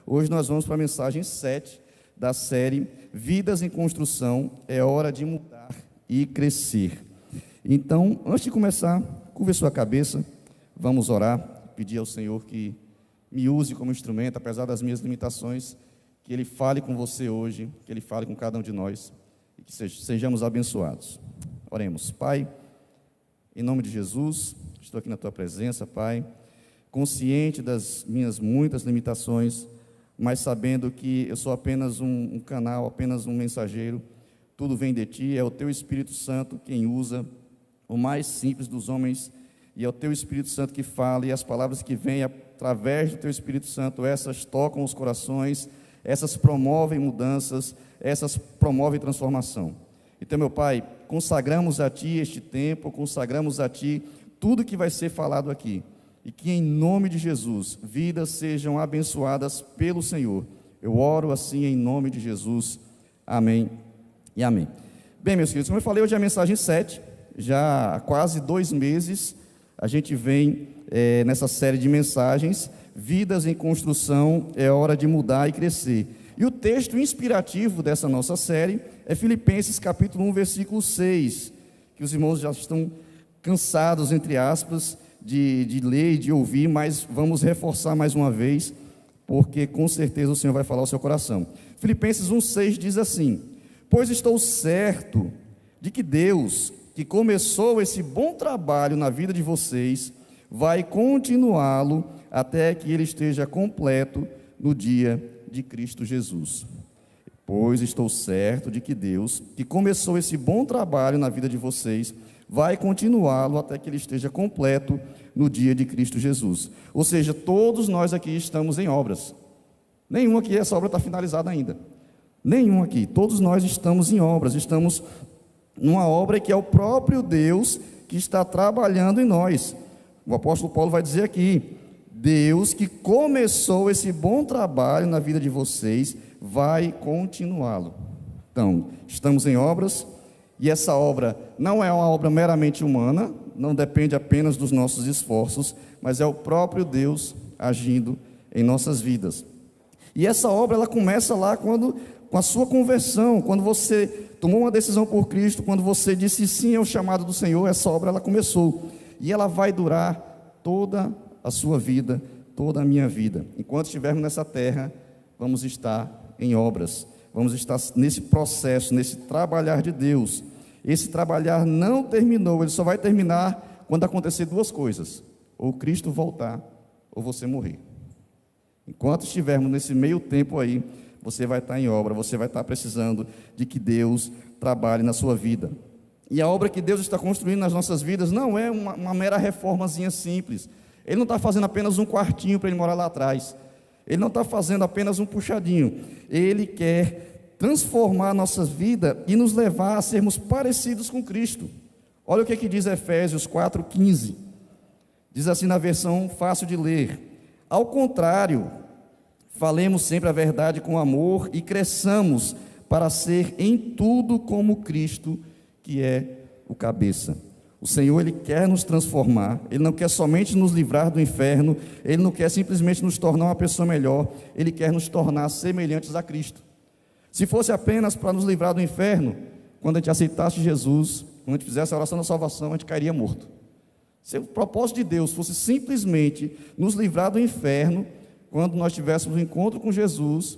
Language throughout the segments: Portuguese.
Hoje nós vamos para a mensagem 7 da série Vidas em Construção, é hora de mudar e crescer. Então, antes de começar, curva sua cabeça, vamos orar, pedir ao Senhor que me use como instrumento, apesar das minhas limitações, que Ele fale com você hoje, que Ele fale com cada um de nós, e que sejamos abençoados. Oremos. Pai, em nome de Jesus, estou aqui na Tua presença, Pai, consciente das minhas muitas limitações, mas sabendo que eu sou apenas um canal, apenas um mensageiro, tudo vem de Ti, é o Teu Espírito Santo quem usa o mais simples dos homens, e é o Teu Espírito Santo que fala, e as palavras que vêm através do Teu Espírito Santo, essas tocam os corações, essas promovem mudanças, essas promovem transformação. Então, meu Pai, consagramos a Ti este tempo, consagramos a Ti tudo que vai ser falado aqui, e que em nome de Jesus, vidas sejam abençoadas pelo Senhor. Eu oro assim em nome de Jesus. Amém e amém. Bem, meus queridos, como eu falei, hoje é a mensagem 7, já há quase 2 meses, a gente vem nessa série de mensagens, Vidas em Construção, é hora de mudar e crescer. E o texto inspirativo dessa nossa série é Filipenses capítulo 1, versículo 6, que os irmãos já estão cansados, entre aspas, de ler e de ouvir, mas vamos reforçar mais uma vez, porque com certeza o Senhor vai falar ao seu coração. Filipenses 1,6 diz assim: pois estou certo de que Deus, que começou esse bom trabalho na vida de vocês, vai continuá-lo até que ele esteja completo no dia de Cristo Jesus. Pois estou certo de que Deus, que começou esse bom trabalho na vida de vocês, vai continuá-lo até que ele esteja completo no dia de Cristo Jesus. Ou seja, todos nós aqui estamos em obras. Nenhum aqui, essa obra está finalizada ainda. Nenhum aqui. Todos nós estamos em obras. Estamos numa obra que é o próprio Deus que está trabalhando em nós. O apóstolo Paulo vai dizer aqui: Deus que começou esse bom trabalho na vida de vocês, vai continuá-lo. Então, estamos em obras. E essa obra não é uma obra meramente humana, não depende apenas dos nossos esforços, mas é o próprio Deus agindo em nossas vidas. E essa obra, ela começa lá com a sua conversão, quando você tomou uma decisão por Cristo, quando você disse sim ao chamado do Senhor, essa obra ela começou. E ela vai durar toda a sua vida, toda a minha vida. Enquanto estivermos nessa terra, vamos estar em obras. Vamos estar nesse processo, nesse trabalhar de Deus. Esse trabalhar não terminou, ele só vai terminar quando acontecer 2 coisas: ou Cristo voltar, ou você morrer. Enquanto estivermos nesse meio tempo aí, você vai estar em obra, você vai estar precisando de que Deus trabalhe na sua vida. E a obra que Deus está construindo nas nossas vidas não é uma mera reformazinha simples. Ele não está fazendo apenas um quartinho para ele morar lá atrás. Ele não está fazendo apenas um puxadinho. Ele quer transformar a nossa vida e nos levar a sermos parecidos com Cristo. Olha o que diz Efésios 4,15. Diz assim na versão fácil de ler: ao contrário, falemos sempre a verdade com amor e cresçamos para ser em tudo como Cristo, que é o cabeça. O Senhor, Ele quer nos transformar. Ele não quer somente nos livrar do inferno. Ele não quer simplesmente nos tornar uma pessoa melhor. Ele quer nos tornar semelhantes a Cristo. Se fosse apenas para nos livrar do inferno, quando a gente aceitasse Jesus, quando a gente fizesse a oração da salvação, a gente cairia morto. Se o propósito de Deus fosse simplesmente nos livrar do inferno, quando nós tivéssemos um encontro com Jesus,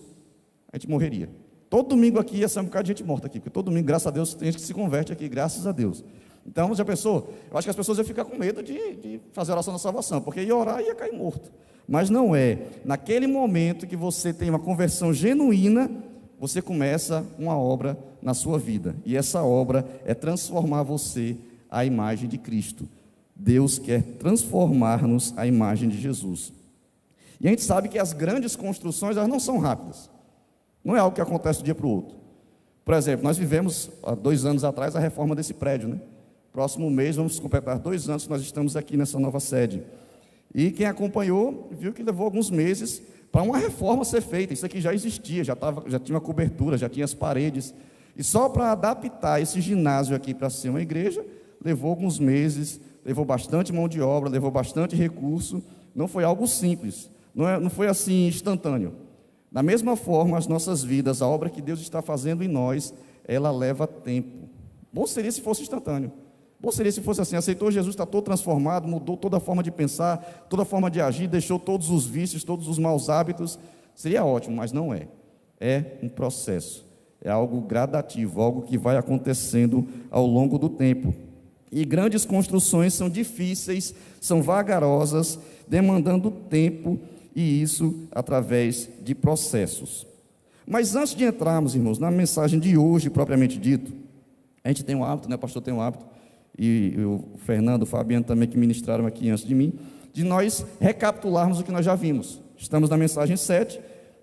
a gente morreria. Todo domingo aqui ia ser um bocado de gente morta aqui, porque todo domingo, graças a Deus, tem gente que se converte aqui, graças a Deus. Então, já pensou? Eu acho que as pessoas iam ficar com medo de fazer a oração da salvação, porque ia orar e ia cair morto. Mas não é. Naquele momento que você tem uma conversão genuína, você começa uma obra na sua vida. E essa obra é transformar você à imagem de Cristo. Deus quer transformar-nos à imagem de Jesus. E a gente sabe que as grandes construções, elas não são rápidas. Não é algo que acontece de um dia para o outro. Por exemplo, nós vivemos, há 2 anos atrás, a reforma desse prédio, né? Próximo mês vamos completar 2 anos que nós estamos aqui nessa nova sede. E quem acompanhou viu que levou alguns meses para uma reforma ser feita. Isso aqui já existia, já tinha uma cobertura, já tinha as paredes. E só para adaptar esse ginásio aqui para ser uma igreja, levou alguns meses, levou bastante mão de obra, levou bastante recurso. Não foi algo simples, não foi assim instantâneo. Da mesma forma, as nossas vidas, a obra que Deus está fazendo em nós, ela leva tempo. Bom seria se fosse instantâneo. Bom seria se fosse assim: aceitou Jesus, está todo transformado, mudou toda a forma de pensar, toda a forma de agir, deixou todos os vícios, todos os maus hábitos. Seria ótimo, mas não é. É um processo, é algo gradativo, algo que vai acontecendo ao longo do tempo. E grandes construções são difíceis, são vagarosas, demandando tempo, e isso através de processos. Mas antes de entrarmos, irmãos, na mensagem de hoje, propriamente dito, a gente tem um hábito, né, o pastor tem um hábito, e o Fernando, o Fabiano também, que ministraram aqui antes de mim, de nós recapitularmos o que nós já vimos. Estamos na mensagem 7,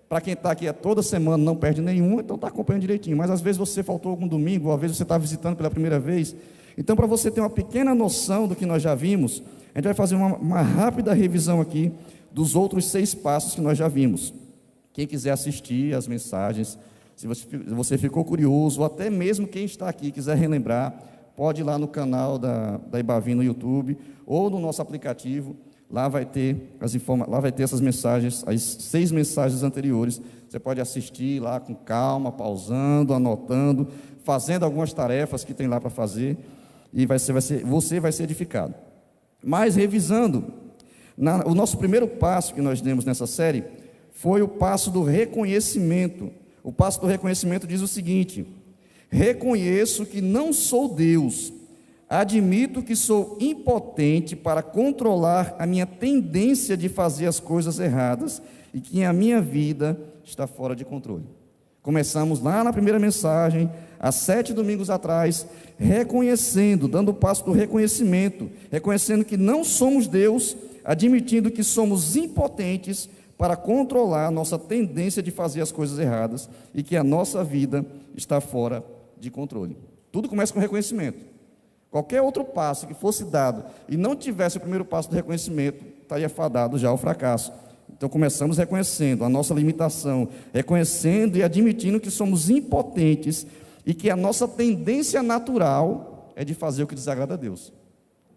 para quem está aqui toda semana, não perde nenhuma, então está acompanhando direitinho, mas às vezes você faltou algum domingo, ou às vezes você está visitando pela primeira vez. Então, para você ter uma pequena noção do que nós já vimos, a gente vai fazer uma rápida revisão aqui dos outros 6 passos que nós já vimos. Quem quiser assistir as mensagens, se você ficou curioso, ou até mesmo quem está aqui quiser relembrar, pode ir lá no canal da Ibavim no YouTube, ou no nosso aplicativo. Lá vai ter lá vai ter essas mensagens, as 6 mensagens anteriores. Você pode assistir lá com calma, pausando, anotando, fazendo algumas tarefas que tem lá para fazer, e você vai ser edificado. Mas, revisando, o nosso primeiro passo que nós demos nessa série foi o passo do reconhecimento. O passo do reconhecimento diz o seguinte: reconheço que não sou Deus, admito que sou impotente para controlar a minha tendência de fazer as coisas erradas e que a minha vida está fora de controle. Começamos lá na primeira mensagem, há 7 domingos atrás, reconhecendo, dando o passo do reconhecimento, reconhecendo que não somos Deus, admitindo que somos impotentes para controlar a nossa tendência de fazer as coisas erradas e que a nossa vida está fora de controle. Tudo começa com reconhecimento. Qualquer outro passo que fosse dado e não tivesse o primeiro passo do reconhecimento, estaria fadado já ao fracasso. Então começamos reconhecendo a nossa limitação, reconhecendo e admitindo que somos impotentes e que a nossa tendência natural é de fazer o que desagrada a Deus.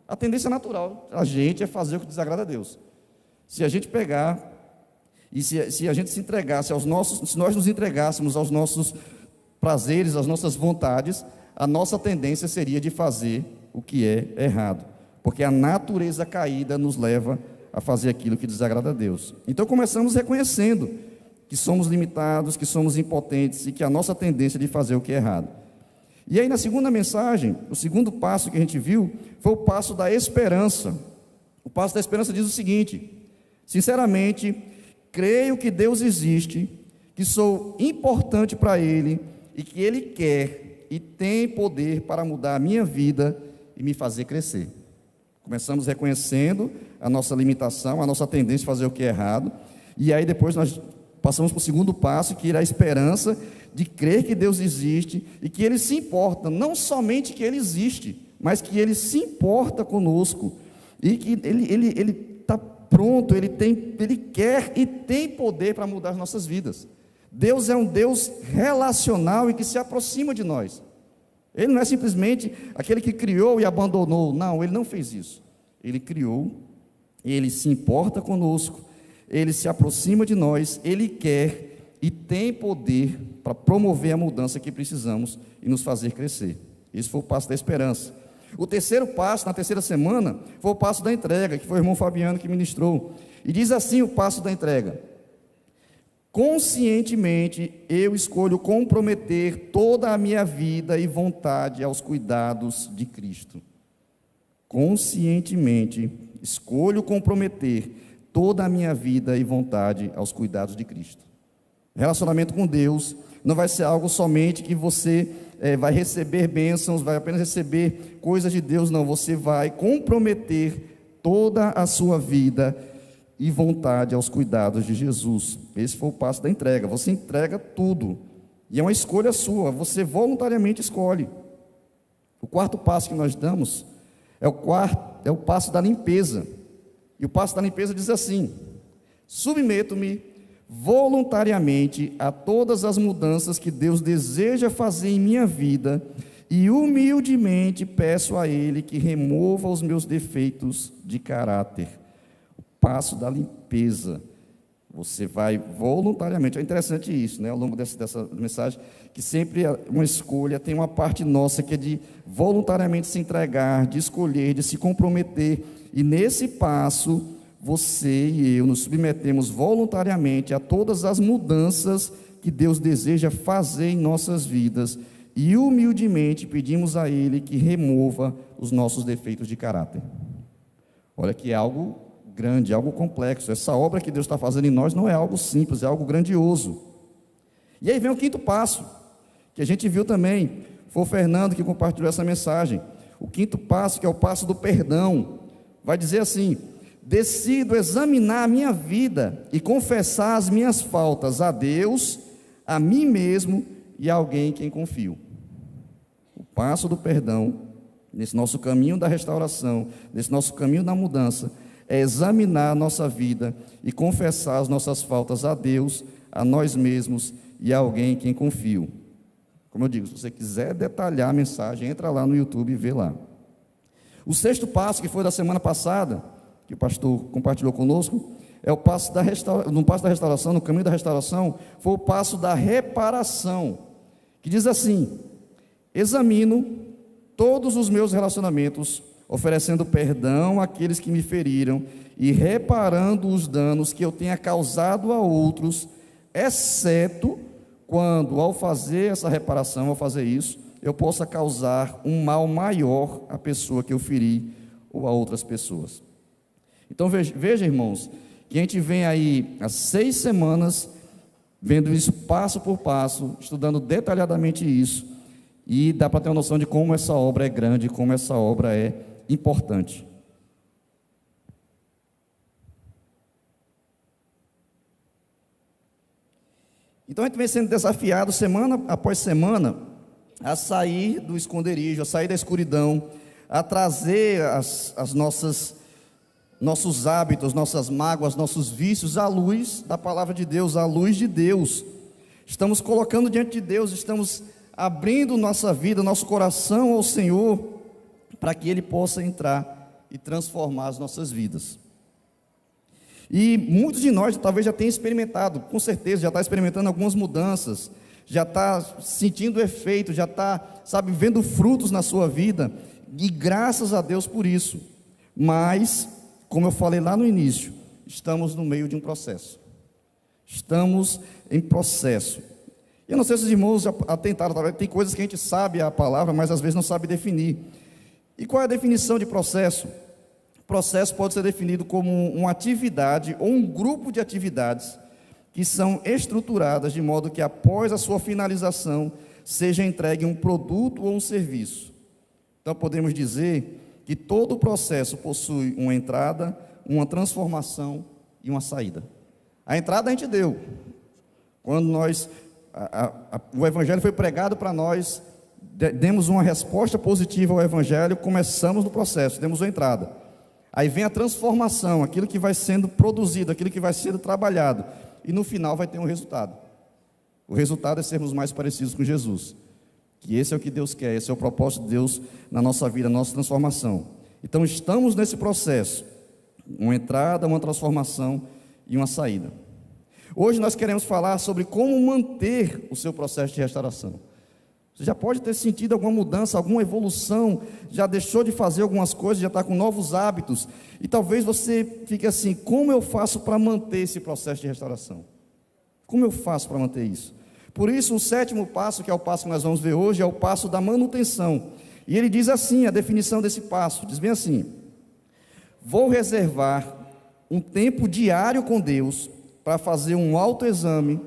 A tendência natural da gente é fazer o que desagrada a Deus. Se a gente pegar e se a gente se entregasse se nós nos entregássemos aos nossos prazeres, às nossas vontades, a nossa tendência seria de fazer o que é errado, porque a natureza caída nos leva a fazer aquilo que desagrada a Deus. Então começamos reconhecendo que somos limitados, que somos impotentes e que a nossa tendência é de fazer o que é errado. E aí na segunda mensagem, o segundo passo que a gente viu foi o passo da esperança. O passo da esperança diz o seguinte: sinceramente, creio que Deus existe, que sou importante para Ele e que Ele quer e tem poder para mudar a minha vida e me fazer crescer. Começamos reconhecendo a nossa limitação, a nossa tendência a fazer o que é errado, e aí depois nós passamos para o segundo passo, que era a esperança de crer que Deus existe e que Ele se importa, não somente que Ele existe, mas que Ele se importa conosco, e que Ele está pronto, Ele quer e tem poder para mudar as nossas vidas. Deus é um Deus relacional e que se aproxima de nós. Ele não é simplesmente aquele que criou e abandonou. Não, Ele não fez isso. Ele criou, Ele se importa conosco, Ele se aproxima de nós, Ele quer e tem poder para promover a mudança que precisamos e nos fazer crescer. Esse foi o passo da esperança. O terceiro passo, na terceira semana, foi o passo da entrega, que foi o irmão Fabiano que ministrou. E diz assim o passo da entrega: conscientemente, eu escolho comprometer toda a minha vida e vontade aos cuidados de Cristo. Conscientemente, escolho comprometer toda a minha vida e vontade aos cuidados de Cristo. Relacionamento com Deus não vai ser algo somente que você vai receber bênçãos, vai apenas receber coisas de Deus, não. Você vai comprometer toda a sua vida e vontade aos cuidados de Jesus. Esse foi o passo da entrega. Você entrega tudo, e é uma escolha sua, você voluntariamente escolhe. O quarto passo que nós damos é o passo da limpeza. E o passo da limpeza diz assim: submeto-me voluntariamente a todas as mudanças que Deus deseja fazer em minha vida e humildemente peço a Ele que remova os meus defeitos de caráter. Passo da limpeza. Você vai voluntariamente. É interessante isso, né? Ao longo dessa mensagem, que sempre uma escolha tem uma parte nossa que é de voluntariamente se entregar, de escolher, de se comprometer. E nesse passo, você e eu nos submetemos voluntariamente a todas as mudanças que Deus deseja fazer em nossas vidas e humildemente pedimos a Ele que remova os nossos defeitos de caráter. Olha que é algo grande, algo complexo. Essa obra que Deus está fazendo em nós não é algo simples, é algo grandioso. E aí vem o quinto passo, que a gente viu também, foi o Fernando que compartilhou essa mensagem. O quinto passo, que é o passo do perdão, vai dizer assim: decido examinar a minha vida e confessar as minhas faltas a Deus, a mim mesmo e a alguém em quem confio. O passo do perdão, nesse nosso caminho da restauração, nesse nosso caminho da mudança, é examinar a nossa vida e confessar as nossas faltas a Deus, a nós mesmos e a alguém em quem confio. Como eu digo, se você quiser detalhar a mensagem, entra lá no YouTube e vê lá. O sexto passo, que foi da semana passada, que o pastor compartilhou conosco, é o passo da restauração, no caminho da restauração, foi o passo da reparação, que diz assim: examino todos os meus relacionamentos, oferecendo perdão àqueles que me feriram e reparando os danos que eu tenha causado a outros, exceto quando, ao fazer essa reparação, ao fazer isso, eu possa causar um mal maior à pessoa que eu feri ou a outras pessoas. Então veja, irmãos, que a gente vem aí há 6 semanas vendo isso passo por passo, estudando detalhadamente isso, e dá para ter uma noção de como essa obra é grande, como essa obra é importante. Então a gente vem sendo desafiado semana após semana a sair do esconderijo, a sair da escuridão, a trazer nossos hábitos, nossas mágoas, nossos vícios à luz da palavra de Deus, à luz de Deus. Estamos colocando diante de Deus, estamos abrindo nossa vida, nosso coração ao Senhor, para que Ele possa entrar e transformar as nossas vidas. E muitos de nós talvez já tenham experimentado, com certeza, já está experimentando algumas mudanças, já está sentindo efeito, já está, vendo frutos na sua vida, e graças a Deus por isso. Mas, como eu falei lá no início, estamos no meio de um processo. Estamos em processo. Eu não sei se os irmãos já atentaram, tem coisas que a gente sabe a palavra, mas às vezes não sabe definir. E qual é a definição de processo? Processo pode ser definido como uma atividade ou um grupo de atividades que são estruturadas de modo que após a sua finalização seja entregue um produto ou um serviço. Então podemos dizer que todo o processo possui uma entrada, uma transformação e uma saída. A entrada a gente deu. Quando o Evangelho foi pregado para nós, demos uma resposta positiva ao Evangelho, começamos no processo, demos uma entrada. Aí vem a transformação, aquilo que vai sendo produzido, aquilo que vai sendo trabalhado, e no final vai ter um resultado. O resultado é sermos mais parecidos com Jesus, que esse é o que Deus quer, esse é o propósito de Deus na nossa vida, na nossa transformação. Então estamos nesse processo, uma entrada, uma transformação e uma saída. Hoje nós queremos falar sobre como manter o seu processo de restauração. Você já pode ter sentido alguma mudança, alguma evolução, já deixou de fazer algumas coisas, já está com novos hábitos, e talvez você fique assim: como eu faço para manter esse processo de restauração? Como eu faço para manter isso? Por isso, o sétimo passo, que é o passo que nós vamos ver hoje, é o passo da manutenção. E ele diz assim, a definição desse passo, diz bem assim: vou reservar um tempo diário com Deus para fazer um autoexame,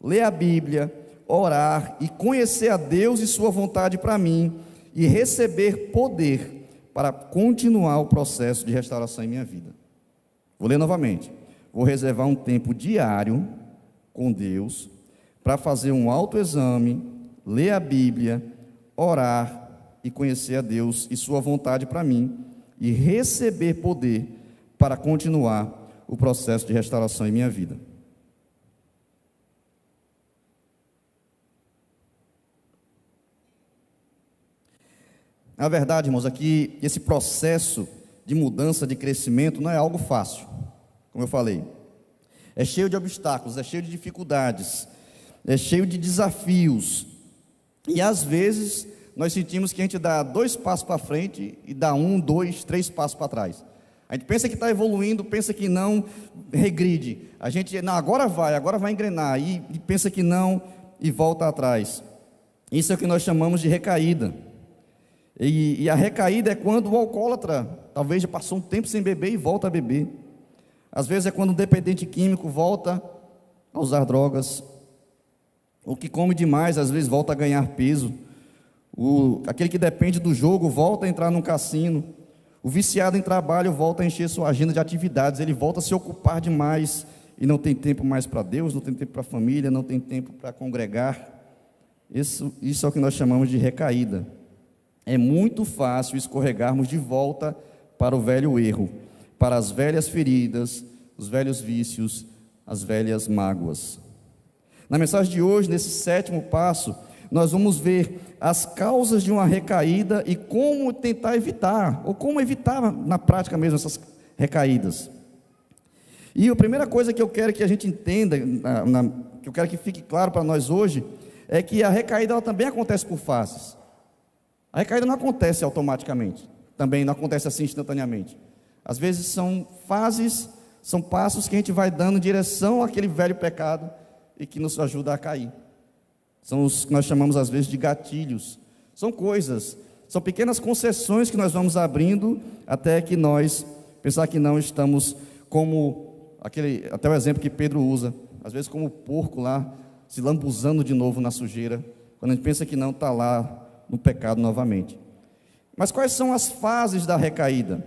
ler a Bíblia, orar e conhecer a Deus e sua vontade para mim, e receber poder para continuar o processo de restauração em minha vida. Vou ler novamente. Vou reservar um tempo diário com Deus para fazer um autoexame, ler a Bíblia, orar e conhecer a Deus e sua vontade para mim, e receber poder para continuar o processo de restauração em minha vida. Na verdade, irmãos, aqui esse processo de mudança, de crescimento, não é algo fácil, como eu falei. é cheio de obstáculos, é cheio de dificuldades, é cheio de desafios. E às vezes nós sentimos que a gente dá 2 passos para frente e dá 1, 2, 3 passos para trás. A gente pensa que está evoluindo, pensa que não, regride. A gente, não, agora vai engrenar, e pensa que não, e volta atrás. Isso é o que nós chamamos de recaída. E a recaída é quando o alcoólatra, talvez já passou um tempo sem beber e volta a beber. Às vezes é quando o dependente químico volta a usar drogas. O que come demais, às vezes volta a ganhar peso. Aquele que depende do jogo volta a entrar num cassino. O viciado em trabalho volta a encher sua agenda de atividades, ele volta a se ocupar demais e não tem tempo mais para Deus, não tem tempo para a família, não tem tempo para congregar. Isso é o que nós chamamos de recaída. É muito fácil escorregarmos de volta para o velho erro, para as velhas feridas, os velhos vícios, as velhas mágoas. Na mensagem de hoje, nesse 7º passo, nós vamos ver as causas de uma recaída e como tentar evitar, ou como evitar na prática mesmo essas recaídas. E a primeira coisa que eu quero que a gente entenda, que eu quero que fique claro para nós hoje, é que a recaída ela também acontece por fases. A recaída não acontece automaticamente, também não acontece assim instantaneamente. Às vezes são fases, são passos que a gente vai dando em direção àquele velho pecado e que nos ajuda a cair. São os que nós chamamos às vezes de gatilhos. São coisas, são pequenas concessões que nós vamos abrindo até que nós pensar que não estamos como até o exemplo que Pedro usa, às vezes como o porco lá, se lambuzando de novo na sujeira, quando a gente pensa que não, está lá no pecado novamente. Mas quais são as fases da recaída?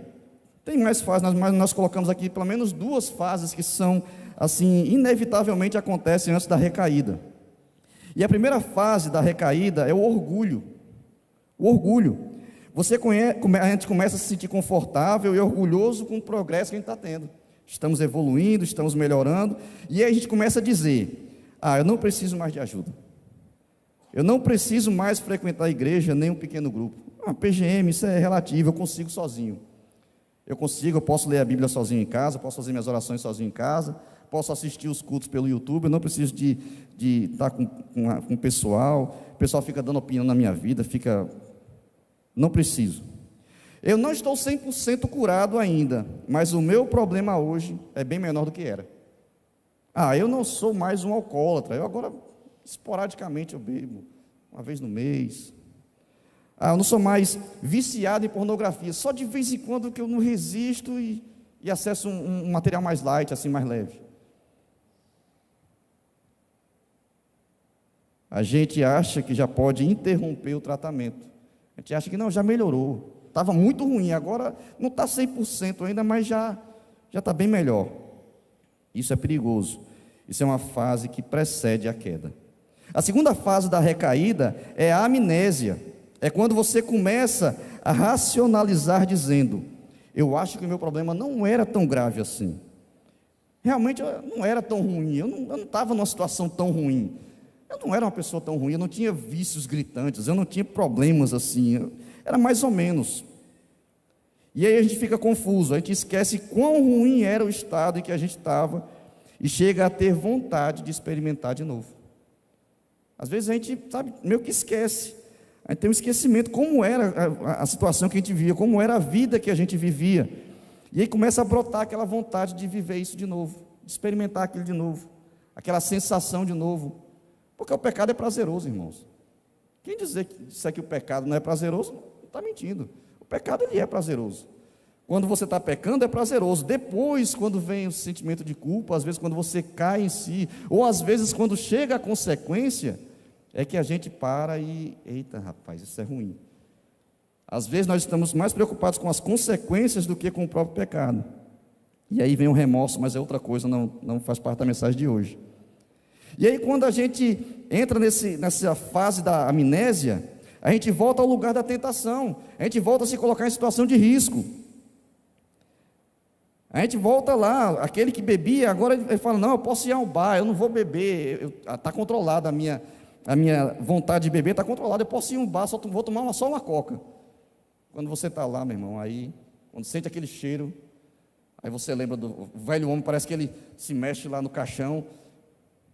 Tem mais fases, mas nós colocamos aqui pelo menos 2 fases que são, assim, inevitavelmente acontecem antes da recaída. E a primeira fase da recaída é o orgulho. O orgulho. A gente começa a se sentir confortável e orgulhoso com o progresso que a gente está tendo. Estamos evoluindo, estamos melhorando, e aí a gente começa a dizer: eu não preciso mais de ajuda. Eu não preciso mais frequentar a igreja, nem um pequeno grupo. PGM, isso é relativo, eu consigo sozinho. Eu posso ler a Bíblia sozinho em casa, posso fazer minhas orações sozinho em casa, posso assistir os cultos pelo YouTube, eu não preciso de estar com o pessoal fica dando opinião na minha vida, não preciso. Eu não estou 100% curado ainda, mas o meu problema hoje é bem menor do que era. Eu não sou mais um alcoólatra, eu agora, esporadicamente, eu bebo, uma vez no mês. Eu não sou mais viciado em pornografia, só de vez em quando que eu não resisto e acesso um material mais light, assim, mais leve. A gente acha que já pode interromper o tratamento. A gente acha que não, já melhorou. Estava muito ruim, agora não está 100% ainda, mas já está bem melhor. Isso é perigoso. Isso é uma fase que precede a queda. A segunda fase da recaída é a amnésia. É quando você começa a racionalizar dizendo: eu acho que o meu problema não era tão grave assim. Realmente não era tão ruim, eu não estava numa situação tão ruim. Eu não era uma pessoa tão ruim, eu não tinha vícios gritantes, eu não tinha problemas assim, era mais ou menos. E aí a gente fica confuso, a gente esquece quão ruim era o estado em que a gente estava e chega a ter vontade de experimentar de novo. Às vezes a gente, meio que esquece, a gente tem um esquecimento, como era a situação que a gente vivia, como era a vida que a gente vivia. E aí começa a brotar aquela vontade de viver isso de novo, de experimentar aquilo de novo, aquela sensação de novo. Porque o pecado é prazeroso, irmãos. Quem disser que o pecado não é prazeroso, está mentindo. O pecado, ele é prazeroso. Quando você está pecando, é prazeroso. Depois, quando vem o sentimento de culpa, às vezes quando você cai em si, ou às vezes quando chega a consequência, é que a gente para e, eita rapaz, isso é ruim. Às vezes nós estamos mais preocupados com as consequências do que com o próprio pecado. E aí vem o remorso, mas é outra coisa, não faz parte da mensagem de hoje. E aí quando a gente entra nessa fase da amnésia, a gente volta ao lugar da tentação, a gente volta a se colocar em situação de risco. A gente volta lá, aquele que bebia, agora ele fala: não, eu posso ir ao bar, eu não vou beber, está controlada a minha vontade de beber, está controlada, eu posso ir a um bar, vou tomar só uma coca. Quando você está lá, meu irmão, aí, quando sente aquele cheiro, Aí você lembra do velho homem, parece que ele se mexe lá no caixão.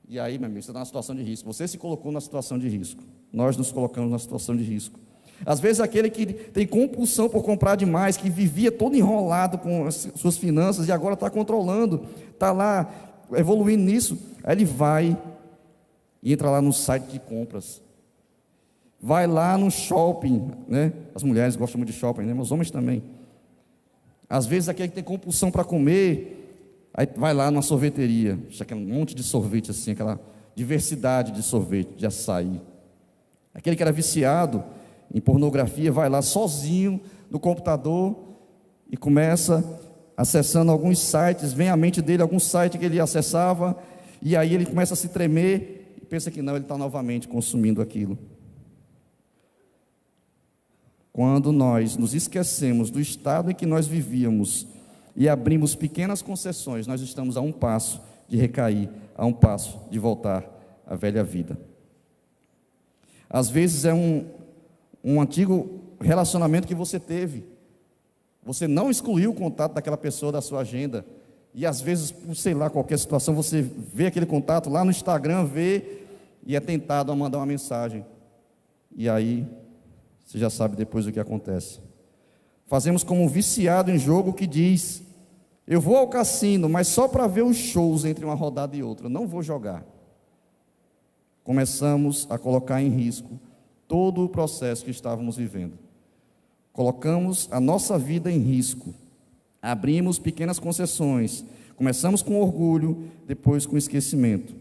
E aí, meu amigo, você está numa situação de risco. Você se colocou na situação de risco. Nós nos colocamos na situação de risco. Às vezes aquele que tem compulsão por comprar demais, que vivia todo enrolado com as suas finanças e agora está controlando, está lá evoluindo nisso, aí ele vai e entra lá no site de compras. Vai lá no shopping, né? As mulheres gostam muito de shopping, né? Mas os homens também. Às vezes aquele que tem compulsão para comer, aí vai lá numa sorveteria, aquele monte de sorvete assim, aquela diversidade de sorvete, de açaí. Aquele que era viciado em pornografia, vai lá sozinho no computador e começa acessando alguns sites, vem à mente dele algum site que ele acessava, e aí ele começa a se tremer e pensa que não, ele está novamente consumindo aquilo. Quando nós nos esquecemos do estado em que nós vivíamos e abrimos pequenas concessões, nós estamos a um passo de recair, a um passo de voltar à velha vida. Às vezes é um antigo relacionamento que você teve, você não excluiu o contato daquela pessoa da sua agenda, e às vezes, por sei lá, qualquer situação, você vê aquele contato lá no Instagram, vê, e é tentado a mandar uma mensagem, e aí você já sabe depois o que acontece. Fazemos como um viciado em jogo que diz: eu vou ao cassino, mas só para ver os shows entre uma rodada e outra, não vou jogar. Começamos a colocar em risco todo o processo que estávamos vivendo. Colocamos a nossa vida em risco. Abrimos pequenas concessões. Começamos com orgulho, depois com esquecimento.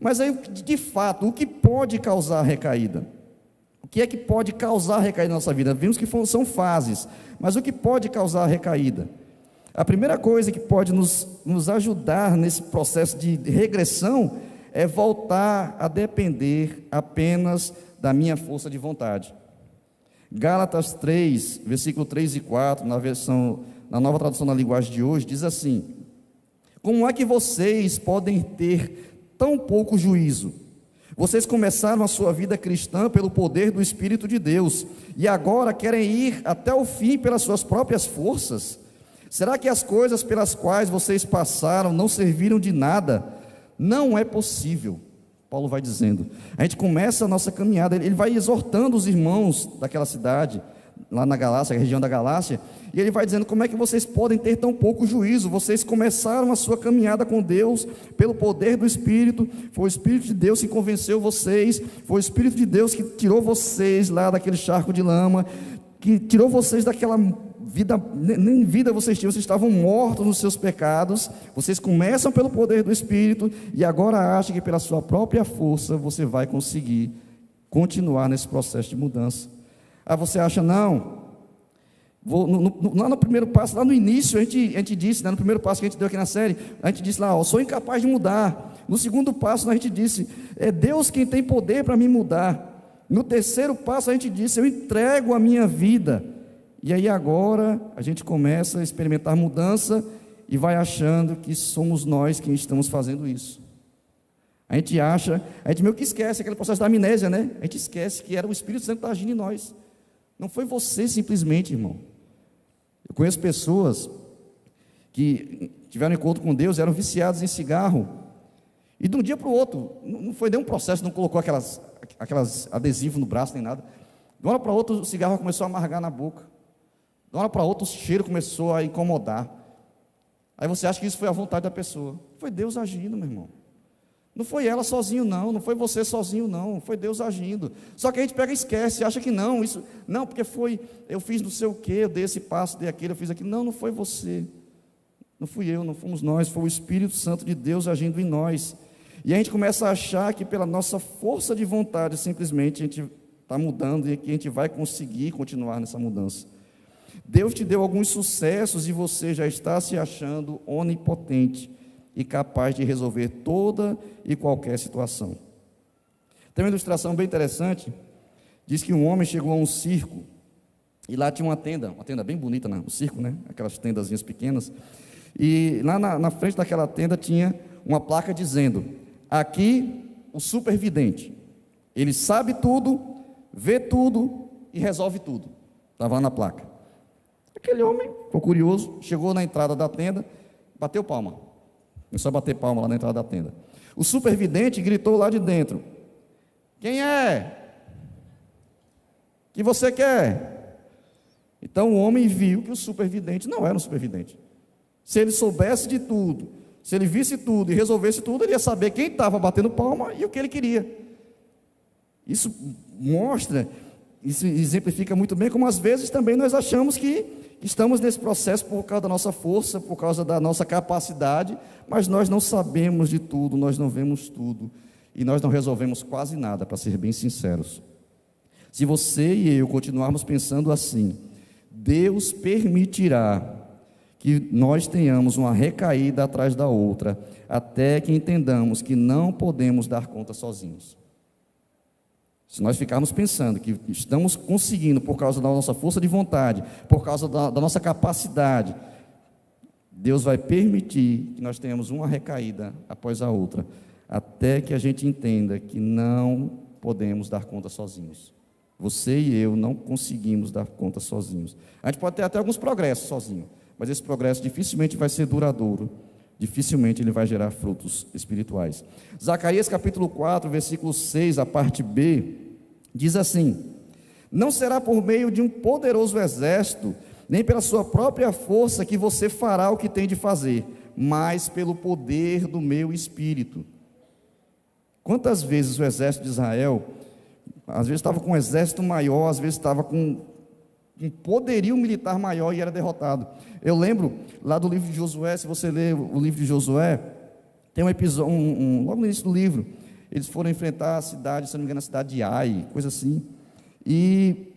Mas aí, de fato, o que pode causar recaída? O que é que pode causar recaída na nossa vida? Vimos que são fases, mas o que pode causar recaída? A primeira coisa que pode nos ajudar nesse processo de regressão é voltar a depender apenas da minha força de vontade. Gálatas 3, versículo 3 e 4, na nova tradução da linguagem de hoje, diz assim: como é que vocês podem ter tão pouco juízo? Vocês começaram a sua vida cristã pelo poder do Espírito de Deus, e agora querem ir até o fim pelas suas próprias forças? Será que as coisas pelas quais vocês passaram não serviram de nada? Não é possível. Paulo vai dizendo. A gente começa a nossa caminhada, ele vai exortando os irmãos daquela cidade, lá na Galácia, a região da Galácia, e ele vai dizendo: como é que vocês podem ter tão pouco juízo? Vocês começaram a sua caminhada com Deus pelo poder do Espírito, foi o Espírito de Deus que convenceu vocês, foi o Espírito de Deus que tirou vocês lá daquele charco de lama, que tirou vocês daquela vida, nem vida vocês tinham, vocês estavam mortos nos seus pecados. Vocês começam pelo poder do Espírito e agora acham que pela sua própria força você vai conseguir continuar nesse processo de mudança. Aí você acha: não, lá no primeiro passo, lá no início a gente disse, né, no primeiro passo que a gente deu aqui na série, a gente disse lá: sou incapaz de mudar. No segundo passo a gente disse: é Deus quem tem poder para me mudar. No terceiro passo a gente disse: eu entrego a minha vida. E aí agora a gente começa a experimentar mudança e vai achando que somos nós quem estamos fazendo isso. A gente meio que esquece aquele processo da amnésia, né? A gente esquece que era o Espírito Santo que está agindo em nós. Não foi você simplesmente, irmão. Eu conheço pessoas que tiveram encontro com Deus, eram viciados em cigarro, e de um dia para o outro, não foi nenhum processo, não colocou aquelas adesivos no braço nem nada. De uma hora para outra o cigarro começou a amargar na boca. De uma hora para outra o cheiro começou a incomodar. Aí você acha que isso foi a vontade da pessoa. Foi Deus agindo, meu irmão. Não foi ela sozinho não foi você sozinho não, foi Deus agindo. Só que a gente pega e esquece, acha que não, porque eu fiz não sei o que, eu dei esse passo, dei aquilo, eu fiz aquilo. Não foi você, não fui eu, não fomos nós, foi o Espírito Santo de Deus agindo em nós. E a gente começa a achar que pela nossa força de vontade, simplesmente a gente está mudando e que a gente vai conseguir continuar nessa mudança. Deus te deu alguns sucessos e você já está se achando onipotente e capaz de resolver toda e qualquer situação. Tem uma ilustração bem interessante. Diz que um homem chegou a um circo e lá tinha uma tenda bem bonita no circo, né? Aquelas tendazinhas pequenas. E lá na frente daquela tenda tinha uma placa dizendo: aqui o supervidente, ele sabe tudo, vê tudo e resolve tudo. Estava lá na placa. Aquele homem ficou curioso, chegou na entrada da tenda, Bateu palma. Começou a bater palma lá na entrada da tenda. O supervidente gritou lá de dentro: quem é? O que você quer? Então o homem viu que o supervidente não era um supervidente. Se ele soubesse de tudo, se ele visse tudo e resolvesse tudo, ele ia saber quem estava batendo palma e o que ele queria. Isso mostra, isso exemplifica muito bem como às vezes também nós achamos que estamos nesse processo por causa da nossa força, por causa da nossa capacidade, mas nós não sabemos de tudo, nós não vemos tudo, e nós não resolvemos quase nada, para ser bem sinceros. Se você e eu continuarmos pensando assim, Deus permitirá que nós tenhamos uma recaída atrás da outra, até que entendamos que não podemos dar conta sozinhos. Se nós ficarmos pensando que estamos conseguindo por causa da nossa força de vontade, por causa da nossa capacidade, Deus vai permitir que nós tenhamos uma recaída após a outra, até que a gente entenda que não podemos dar conta sozinhos. Você e eu não conseguimos dar conta sozinhos. A gente pode ter até alguns progressos sozinho, mas esse progresso dificilmente vai ser duradouro, dificilmente ele vai gerar frutos espirituais. Zacarias capítulo 4, versículo 6, a parte B, diz assim: não será por meio de um poderoso exército, nem pela sua própria força que você fará o que tem de fazer, mas pelo poder do meu Espírito. Quantas vezes o exército de Israel, às vezes estava com um exército maior, às vezes estava com um poderio militar maior e era derrotado. Eu lembro lá do livro de Josué, se você ler o livro de Josué, tem um episódio, logo no início do livro, eles foram enfrentar a cidade, se não me engano, a cidade de Ai, coisa assim, e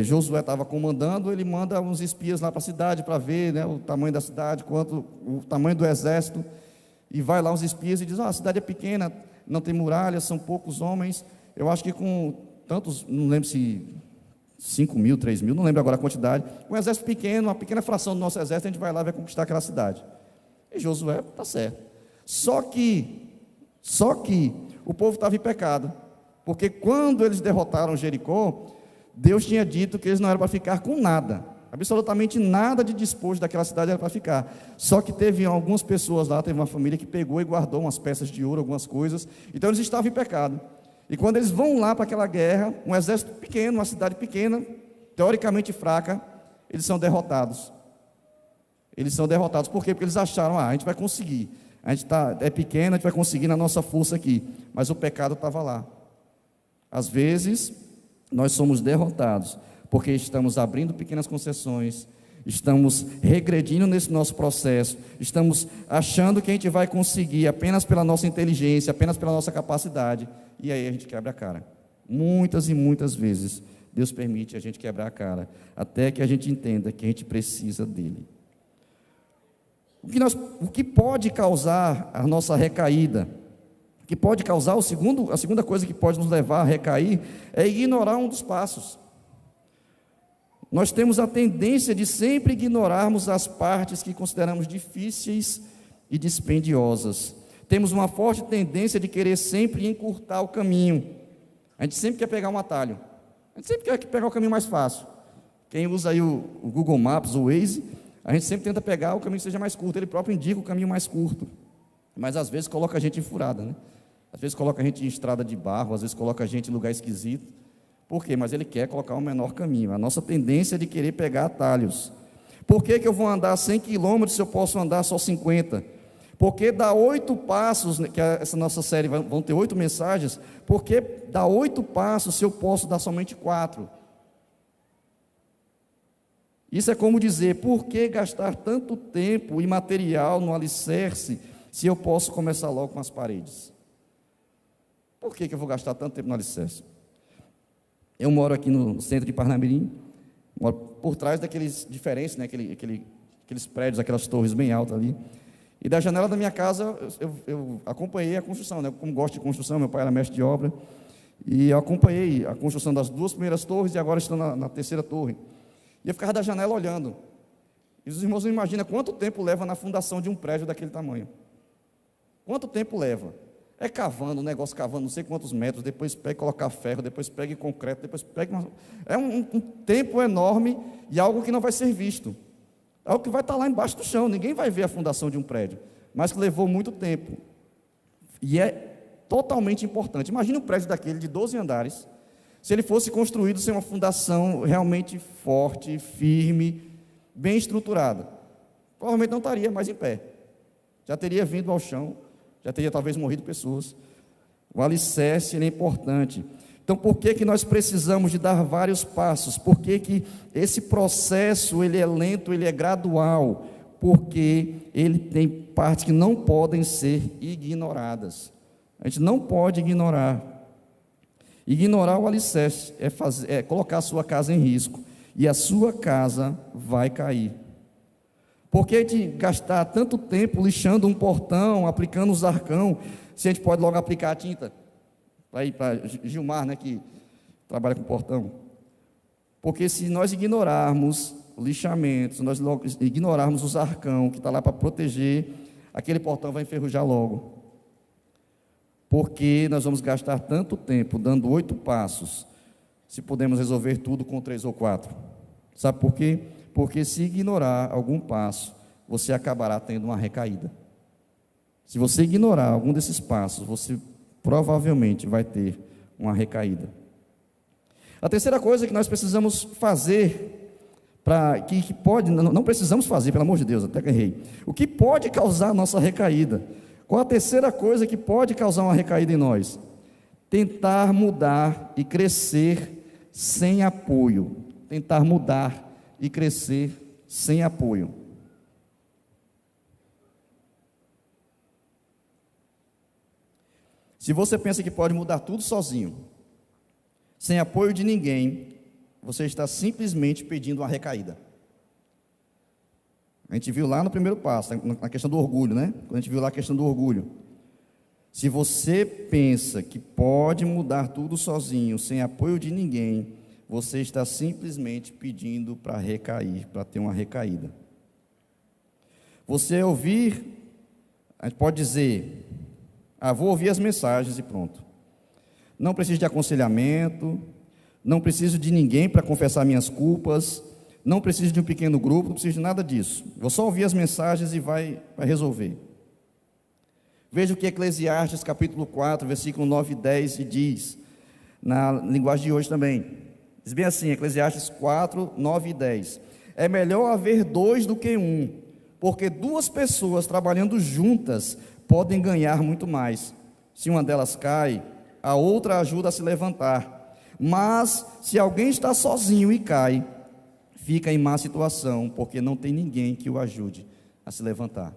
Josué estava comandando, ele manda uns espias lá para a cidade, para ver, né, o tamanho da cidade, quanto o tamanho do exército, e vai lá uns espias e diz: a cidade é pequena, não tem muralhas, são poucos homens, eu acho que com tantos, não lembro se 5 mil, 3 mil, não lembro agora a quantidade, um exército pequeno, uma pequena fração do nosso exército, a gente vai lá e vai conquistar aquela cidade. E Josué está certo. Só que o povo estava em pecado, porque quando eles derrotaram Jericó, Deus tinha dito que eles não eram para ficar com nada, absolutamente nada de despojo daquela cidade era para ficar. Só que teve algumas pessoas lá, teve uma família que pegou e guardou umas peças de ouro, algumas coisas, então eles estavam em pecado. E quando eles vão lá para aquela guerra, um exército pequeno, uma cidade pequena, teoricamente fraca, eles são derrotados. Eles são derrotados, por quê? Porque eles acharam: a gente vai conseguir, a gente é pequeno, a gente vai conseguir na nossa força aqui, mas o pecado estava lá. Às vezes, nós somos derrotados, porque estamos abrindo pequenas concessões, estamos regredindo nesse nosso processo, estamos achando que a gente vai conseguir apenas pela nossa inteligência, apenas pela nossa capacidade, e aí a gente quebra a cara. Muitas e muitas vezes, Deus permite a gente quebrar a cara, até que a gente entenda que a gente precisa dEle. O que pode causar a nossa recaída, o que pode causar, a segunda coisa que pode nos levar a recair, é ignorar um dos passos. Nós temos a tendência de sempre ignorarmos as partes que consideramos difíceis e dispendiosas. Temos uma forte tendência de querer sempre encurtar o caminho. A gente sempre quer pegar um atalho. A gente sempre quer pegar o caminho mais fácil. Quem usa aí o Google Maps, o Waze, a gente sempre tenta pegar o caminho que seja mais curto. Ele próprio indica o caminho mais curto. Mas às vezes coloca a gente em furada, né? Às vezes coloca a gente em estrada de barro, às vezes coloca a gente em lugar esquisito. Por quê? Mas ele quer colocar um menor caminho. A nossa tendência é de querer pegar atalhos. Por que eu vou andar 100 quilômetros se eu posso andar só 50? Porque dá 8 passos, que essa nossa série vão ter 8 mensagens, porque dá 8 passos se eu posso dar somente 4? Isso é como dizer: por que gastar tanto tempo e material no alicerce, se eu posso começar logo com as paredes? Por que eu vou gastar tanto tempo no alicerce? Eu moro aqui no centro de Parnamirim, moro por trás daqueles diferentes, né, aqueles prédios, aquelas torres bem altas ali. E da janela da minha casa, eu acompanhei a construção, né? Como gosto de construção, meu pai era mestre de obra, e eu acompanhei a construção das 2 primeiras torres, e agora estou na terceira torre. E eu ficava da janela olhando. E os irmãos não imaginam quanto tempo leva na fundação de um prédio daquele tamanho. Quanto tempo leva? É cavando, o negócio cavando não sei quantos metros, depois pega e colocar ferro, depois pega em concreto, depois pega... É um tempo enorme e algo que não vai ser visto. algo que vai estar lá embaixo do chão, ninguém vai ver a fundação de um prédio, mas que levou muito tempo. E é totalmente importante. Imagine um prédio daquele de 12 andares, se ele fosse construído sem uma fundação realmente forte, firme, bem estruturada. Provavelmente não estaria mais em pé. Já teria vindo ao chão, já teria talvez morrido pessoas. O alicerce ele é importante. Então, por que nós precisamos de dar vários passos? Por que esse processo ele é lento, ele é gradual? Porque ele tem partes que não podem ser ignoradas. A gente não pode ignorar. Ignorar o alicerce é colocar a sua casa em risco. E a sua casa vai cair. Por que de gastar tanto tempo lixando um portão, aplicando os arcão, se a gente pode logo aplicar a tinta? Para ir para Gilmar, né, que trabalha com portão. Porque se nós ignorarmos o lixamento, se nós ignorarmos os arcão, que está lá para proteger, aquele portão vai enferrujar logo. Porque nós vamos gastar tanto tempo dando 8 passos, se podemos resolver tudo com 3 ou 4. Sabe por quê? Porque se ignorar algum passo, você acabará tendo uma recaída. Se você ignorar algum desses passos, você provavelmente vai ter uma recaída. A terceira coisa que nós precisamos fazer, que pode, não precisamos fazer, pelo amor de Deus, até que errei. O que pode causar a nossa recaída? Qual a terceira coisa que pode causar uma recaída em nós? Tentar mudar e crescer sem apoio. Tentar mudar e crescer sem apoio. Se você pensa que pode mudar tudo sozinho, sem apoio de ninguém, você está simplesmente pedindo uma recaída. A gente viu lá no primeiro passo, na questão do orgulho, né? Quando a gente viu lá a questão do orgulho. Se você pensa que pode mudar tudo sozinho, sem apoio de ninguém, você está simplesmente pedindo para recair, para ter uma recaída. Você ouvir, a gente pode dizer, vou ouvir as mensagens e pronto. Não preciso de aconselhamento, não preciso de ninguém para confessar minhas culpas, não preciso de um pequeno grupo, não preciso de nada disso. Vou só ouvir as mensagens e vai resolver. Veja o que Eclesiastes capítulo 4, versículo 9 e 10 diz, na linguagem de hoje também. Diz bem assim, Eclesiastes 4, 9 e 10. É melhor haver 2 do que 1, porque 2 pessoas trabalhando juntas podem ganhar muito mais. Se uma delas cai, a outra ajuda a se levantar. Mas, se alguém está sozinho e cai, fica em má situação, porque não tem ninguém que o ajude a se levantar.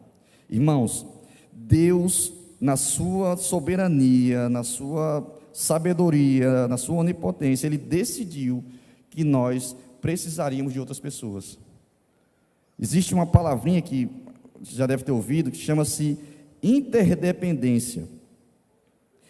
Irmãos, Deus, na sua soberania, na sua sabedoria, na sua onipotência, Ele decidiu que nós precisaríamos de outras pessoas. Existe uma palavrinha que você já deve ter ouvido, que chama-se interdependência.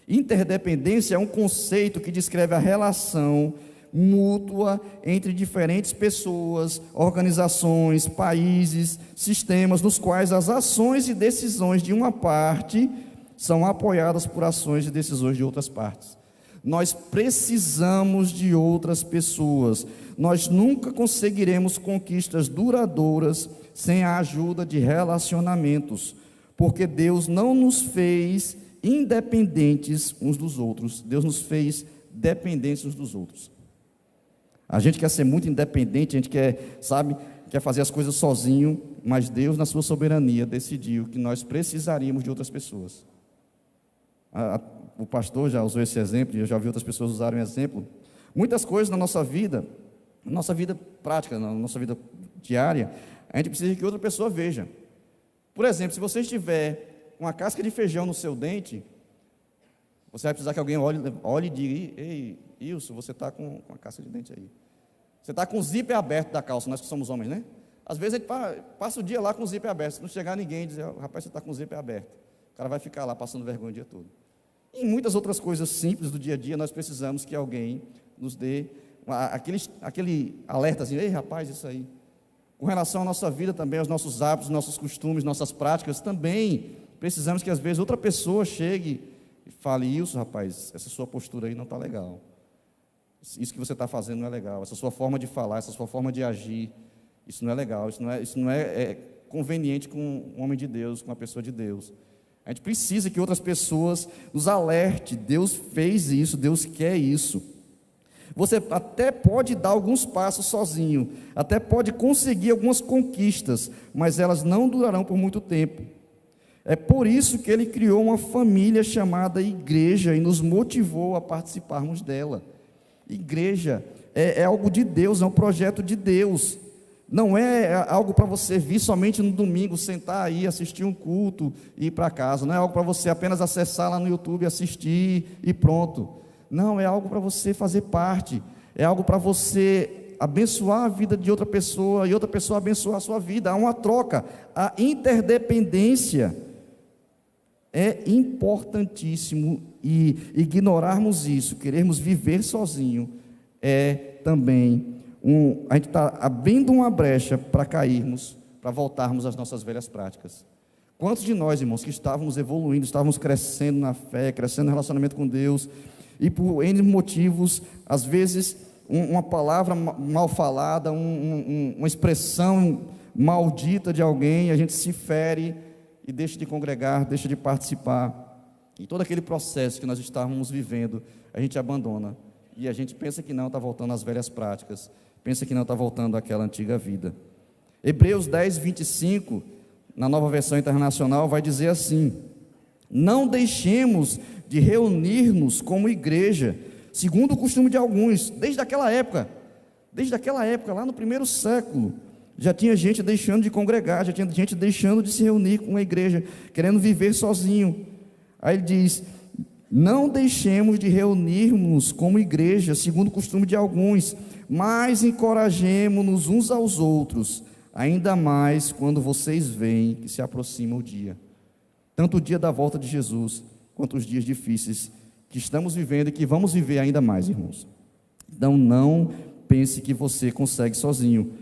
Interdependência é um conceito que descreve a relação mútua entre diferentes pessoas, organizações, países, sistemas, nos quais as ações e decisões de uma parte são apoiadas por ações e decisões de outras partes. Nós precisamos de outras pessoas. Nós nunca conseguiremos conquistas duradouras sem a ajuda de relacionamentos, porque Deus não nos fez independentes uns dos outros. Deus nos fez dependentes uns dos outros. A gente quer ser muito independente, a gente quer fazer as coisas sozinho, mas Deus, na sua soberania, decidiu que nós precisaríamos de outras pessoas. O pastor já usou esse exemplo, e eu já vi outras pessoas usarem exemplo. Muitas coisas na nossa vida prática, na nossa vida diária, a gente precisa que outra pessoa veja. Por exemplo, se você tiver uma casca de feijão no seu dente, você vai precisar que alguém olhe e diga: ei, Ilson, você está com a casca de dente aí. Você está com o zíper aberto da calça, nós que somos homens, né? Às vezes a gente passa o dia lá com o zíper aberto, se não chegar ninguém e dizer: rapaz, você está com o zíper aberto. O cara vai ficar lá passando vergonha o dia todo. E em muitas outras coisas simples do dia a dia, nós precisamos que alguém nos dê aquele alerta assim: ei, rapaz, isso aí. Com relação à nossa vida também, aos nossos hábitos, nossos costumes, nossas práticas, também precisamos que às vezes outra pessoa chegue e fale: isso, rapaz, essa sua postura aí não está legal. Isso que você está fazendo não é legal. Essa sua forma de falar, essa sua forma de agir, Isso não é legal, isso não é conveniente com um homem de Deus, com uma pessoa de Deus. A gente precisa que outras pessoas nos alertem. Deus fez isso, Deus quer isso. Você até pode dar alguns passos sozinho, até pode conseguir algumas conquistas, mas elas não durarão por muito tempo. É por isso que Ele criou uma família chamada igreja e nos motivou a participarmos dela. Igreja é algo de Deus, é um projeto de Deus. Não é algo para você vir somente no domingo, sentar aí, assistir um culto e ir para casa. Não é algo para você apenas acessar lá no YouTube, assistir e pronto. Não, é algo para você fazer parte. É algo para você abençoar a vida de outra pessoa e outra pessoa abençoar a sua vida. Há uma troca. A interdependência é importantíssimo, e ignorarmos isso, querermos viver sozinho, é também a gente está abrindo uma brecha para cairmos, para voltarmos às nossas velhas práticas. Quantos de nós, irmãos, que estávamos evoluindo, estávamos crescendo na fé, crescendo no relacionamento com Deus, e por N motivos, às vezes, uma palavra mal falada, uma expressão maldita de alguém, a gente se fere e deixa de congregar, deixa de participar. E todo aquele processo que nós estávamos vivendo, a gente abandona. E a gente pensa que não, está voltando às velhas práticas. Pensa que não, está voltando àquela antiga vida. Hebreus 10, 25, na Nova Versão Internacional, vai dizer assim: não deixemos de reunir-nos como igreja, segundo o costume de alguns. Desde aquela época, lá no primeiro século, já tinha gente deixando de congregar, já tinha gente deixando de se reunir com a igreja, querendo viver sozinho. Aí ele diz: não deixemos de reunirmos como igreja, segundo o costume de alguns, mas encorajemo-nos uns aos outros, ainda mais quando vocês veem que se aproxima o dia. Tanto o dia da volta de Jesus, quanto os dias difíceis que estamos vivendo e que vamos viver ainda mais, irmãos. Então não pense que você consegue sozinho.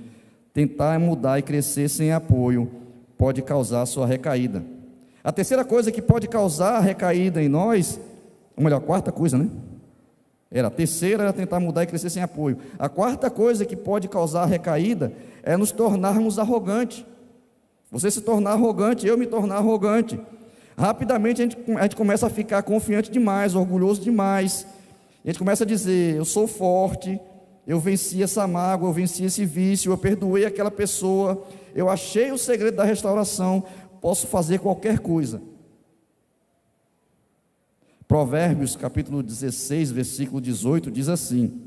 Tentar mudar e crescer sem apoio pode causar sua recaída. A terceira coisa que pode causar recaída em nós, ou melhor, a quarta coisa, né? A terceira era tentar mudar e crescer sem apoio. A quarta coisa que pode causar recaída é nos tornarmos arrogantes. Você se tornar arrogante, eu me tornar arrogante. Rapidamente a gente começa a ficar confiante demais, orgulhoso demais. A gente começa a dizer: eu sou forte, eu venci essa mágoa, eu venci esse vício, eu perdoei aquela pessoa, eu achei o segredo da restauração, posso fazer qualquer coisa. Provérbios capítulo 16, versículo 18, diz assim: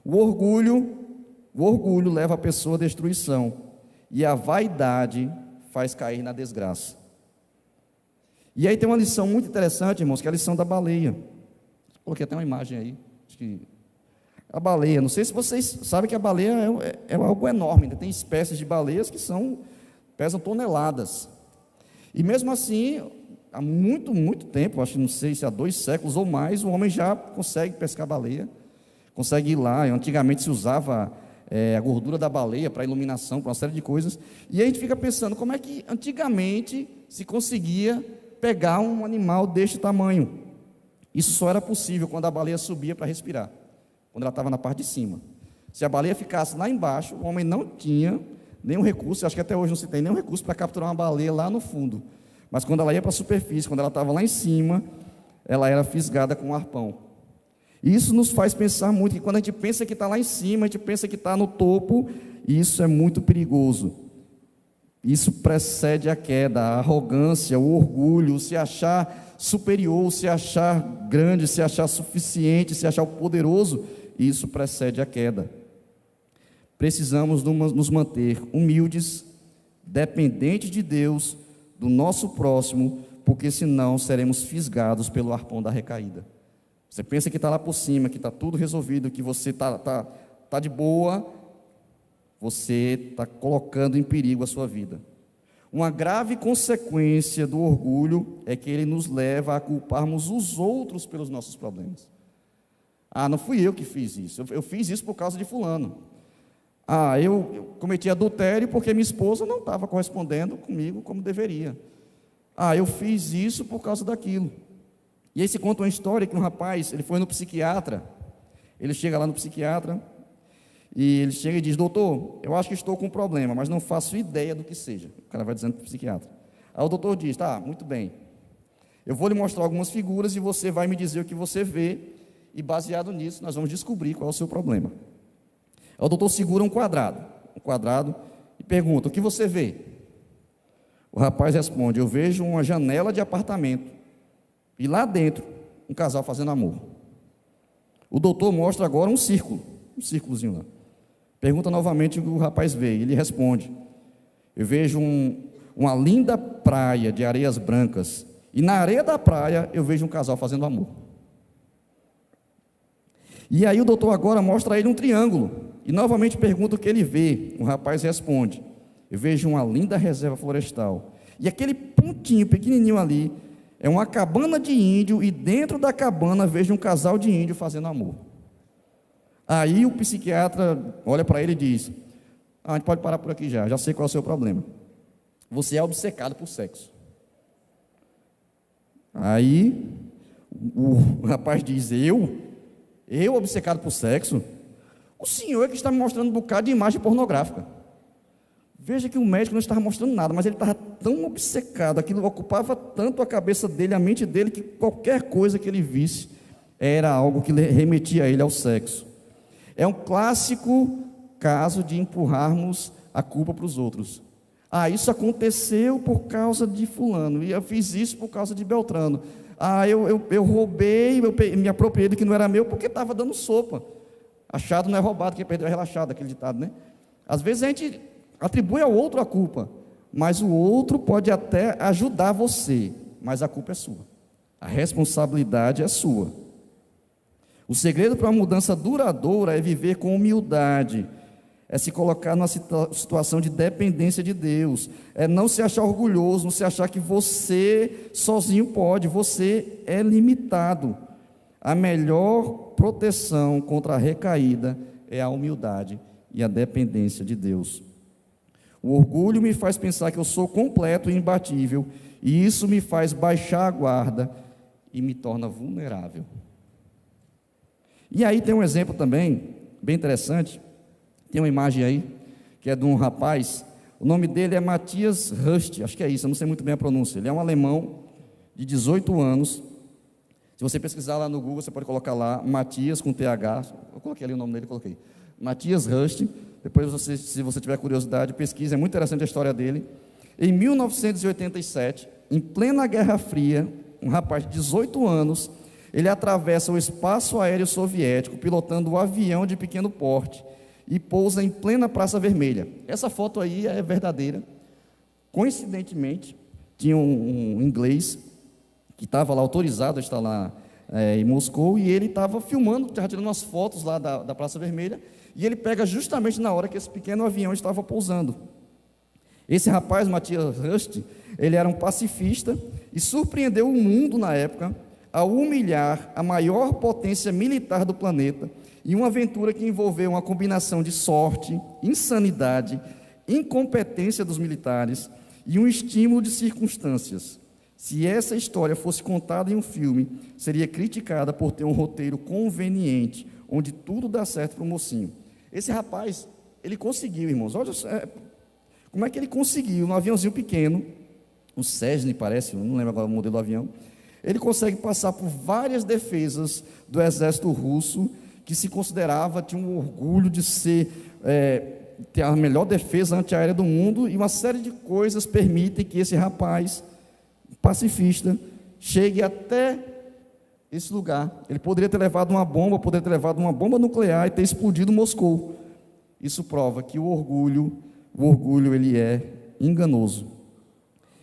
o orgulho leva a pessoa à destruição, e a vaidade faz cair na desgraça. E aí tem uma lição muito interessante, irmãos, que é a lição da baleia. Coloquei até uma imagem aí. Acho que a baleia, não sei se vocês sabem que a baleia é algo enorme, né? Tem espécies de baleias que pesam toneladas. E mesmo assim, há muito, muito tempo, acho que não sei se há 2 séculos ou mais, o homem já consegue pescar baleia, consegue ir lá. Antigamente se usava a gordura da baleia para iluminação, para uma série de coisas. E a gente fica pensando, como é que antigamente se conseguia pegar um animal deste tamanho? Isso só era possível quando a baleia subia para respirar, quando ela estava na parte de cima. Se a baleia ficasse lá embaixo, o homem não tinha nenhum recurso, acho que até hoje não se tem nenhum recurso para capturar uma baleia lá no fundo. Mas quando ela ia para a superfície, quando ela estava lá em cima, ela era fisgada com um arpão. E isso nos faz pensar muito, que quando a gente pensa que está lá em cima, a gente pensa que está no topo, e isso é muito perigoso. Isso precede a queda, a arrogância, o orgulho, se achar superior, se achar grande, se achar suficiente, se achar poderoso. Isso precede a queda. Precisamos nos manter humildes, dependentes de Deus, do nosso próximo, porque senão seremos fisgados pelo arpão da recaída. Você pensa que está lá por cima, que está tudo resolvido, que você está de boa, você está colocando em perigo a sua vida. Uma grave consequência do orgulho é que ele nos leva a culparmos os outros pelos nossos problemas. Não fui eu que fiz isso, eu fiz isso por causa de fulano. Eu cometi adultério porque minha esposa não estava correspondendo comigo como deveria. Eu fiz isso por causa daquilo. E aí se conta uma história que um rapaz, ele foi no psiquiatra, ele chega lá no psiquiatra, E ele chega e diz: doutor, eu acho que estou com um problema, mas não faço ideia do que seja. O cara vai dizendo para o psiquiatra. Aí o doutor diz: tá, muito bem, eu vou lhe mostrar algumas figuras e você vai me dizer o que você vê, e baseado nisso nós vamos descobrir qual é o seu problema. Aí o doutor segura um quadrado e pergunta: o que você vê? O rapaz responde: eu vejo uma janela de apartamento e lá dentro um casal fazendo amor. O doutor mostra agora um círculozinho lá. Pergunta novamente o que o rapaz vê. Ele responde: eu vejo uma linda praia de areias brancas, e na areia da praia eu vejo um casal fazendo amor. E aí o doutor agora mostra a ele um triângulo, e novamente pergunta o que ele vê. O rapaz responde: eu vejo uma linda reserva florestal, e aquele pontinho pequenininho ali é uma cabana de índio, e dentro da cabana vejo um casal de índio fazendo amor. Aí o psiquiatra olha para ele e diz: a gente pode parar por aqui já sei qual é o seu problema. Você é obcecado por sexo. Aí o rapaz diz: eu obcecado por sexo? O senhor é que está me mostrando um bocado de imagem pornográfica. Veja que o médico não estava mostrando nada, mas ele estava tão obcecado, aquilo ocupava tanto a cabeça dele, a mente dele, que qualquer coisa que ele visse era algo que remetia ele ao sexo. É um clássico caso de empurrarmos a culpa para os outros. Isso aconteceu por causa de fulano, e eu fiz isso por causa de Beltrano. Eu roubei, me apropriei do que não era meu, porque estava dando sopa. Achado não é roubado, quem perdeu é relaxado, aquele ditado, né? Às vezes a gente atribui ao outro a culpa, mas o outro pode até ajudar você, mas a culpa é sua. A responsabilidade é sua. O segredo para uma mudança duradoura é viver com humildade, é se colocar numa situação de dependência de Deus, é não se achar orgulhoso, não se achar que você sozinho pode, você é limitado. A melhor proteção contra a recaída é a humildade e a dependência de Deus. O orgulho me faz pensar que eu sou completo e imbatível, e isso me faz baixar a guarda e me torna vulnerável. E aí tem um exemplo também, bem interessante. Tem uma imagem aí, que é de um rapaz, o nome dele é Matthias Rust, acho que é isso, eu não sei muito bem a pronúncia. Ele é um alemão de 18 anos. Se você pesquisar lá no Google, você pode colocar lá, Matthias com TH, eu coloquei ali o nome dele, coloquei. Matthias Rust, depois se você tiver curiosidade, pesquise, é muito interessante a história dele. Em 1987, em plena Guerra Fria, um rapaz de 18 anos, ele atravessa o espaço aéreo soviético, pilotando um avião de pequeno porte, e pousa em plena Praça Vermelha. Essa foto aí é verdadeira. Coincidentemente, tinha um inglês que estava lá autorizado a estar lá em Moscou, e ele estava filmando, estava tirando umas fotos lá da Praça Vermelha, e ele pega justamente na hora que esse pequeno avião estava pousando. Esse rapaz, Matthias Rust, ele era um pacifista e surpreendeu o mundo na época ao humilhar a maior potência militar do planeta, em uma aventura que envolveu uma combinação de sorte, insanidade, incompetência dos militares e um estímulo de circunstâncias. Se essa história fosse contada em um filme, seria criticada por ter um roteiro conveniente, onde tudo dá certo para o mocinho. Esse rapaz, ele conseguiu, irmãos, olha como é que ele conseguiu, num aviãozinho pequeno, um Cessna parece, não lembro agora o modelo do avião, ele consegue passar por várias defesas do exército russo, que se considerava, tinha um orgulho de ter a melhor defesa antiaérea do mundo, e uma série de coisas permitem que esse rapaz, pacifista, chegue até esse lugar. Ele poderia ter levado uma bomba nuclear e ter explodido Moscou. Isso prova que o orgulho ele é enganoso.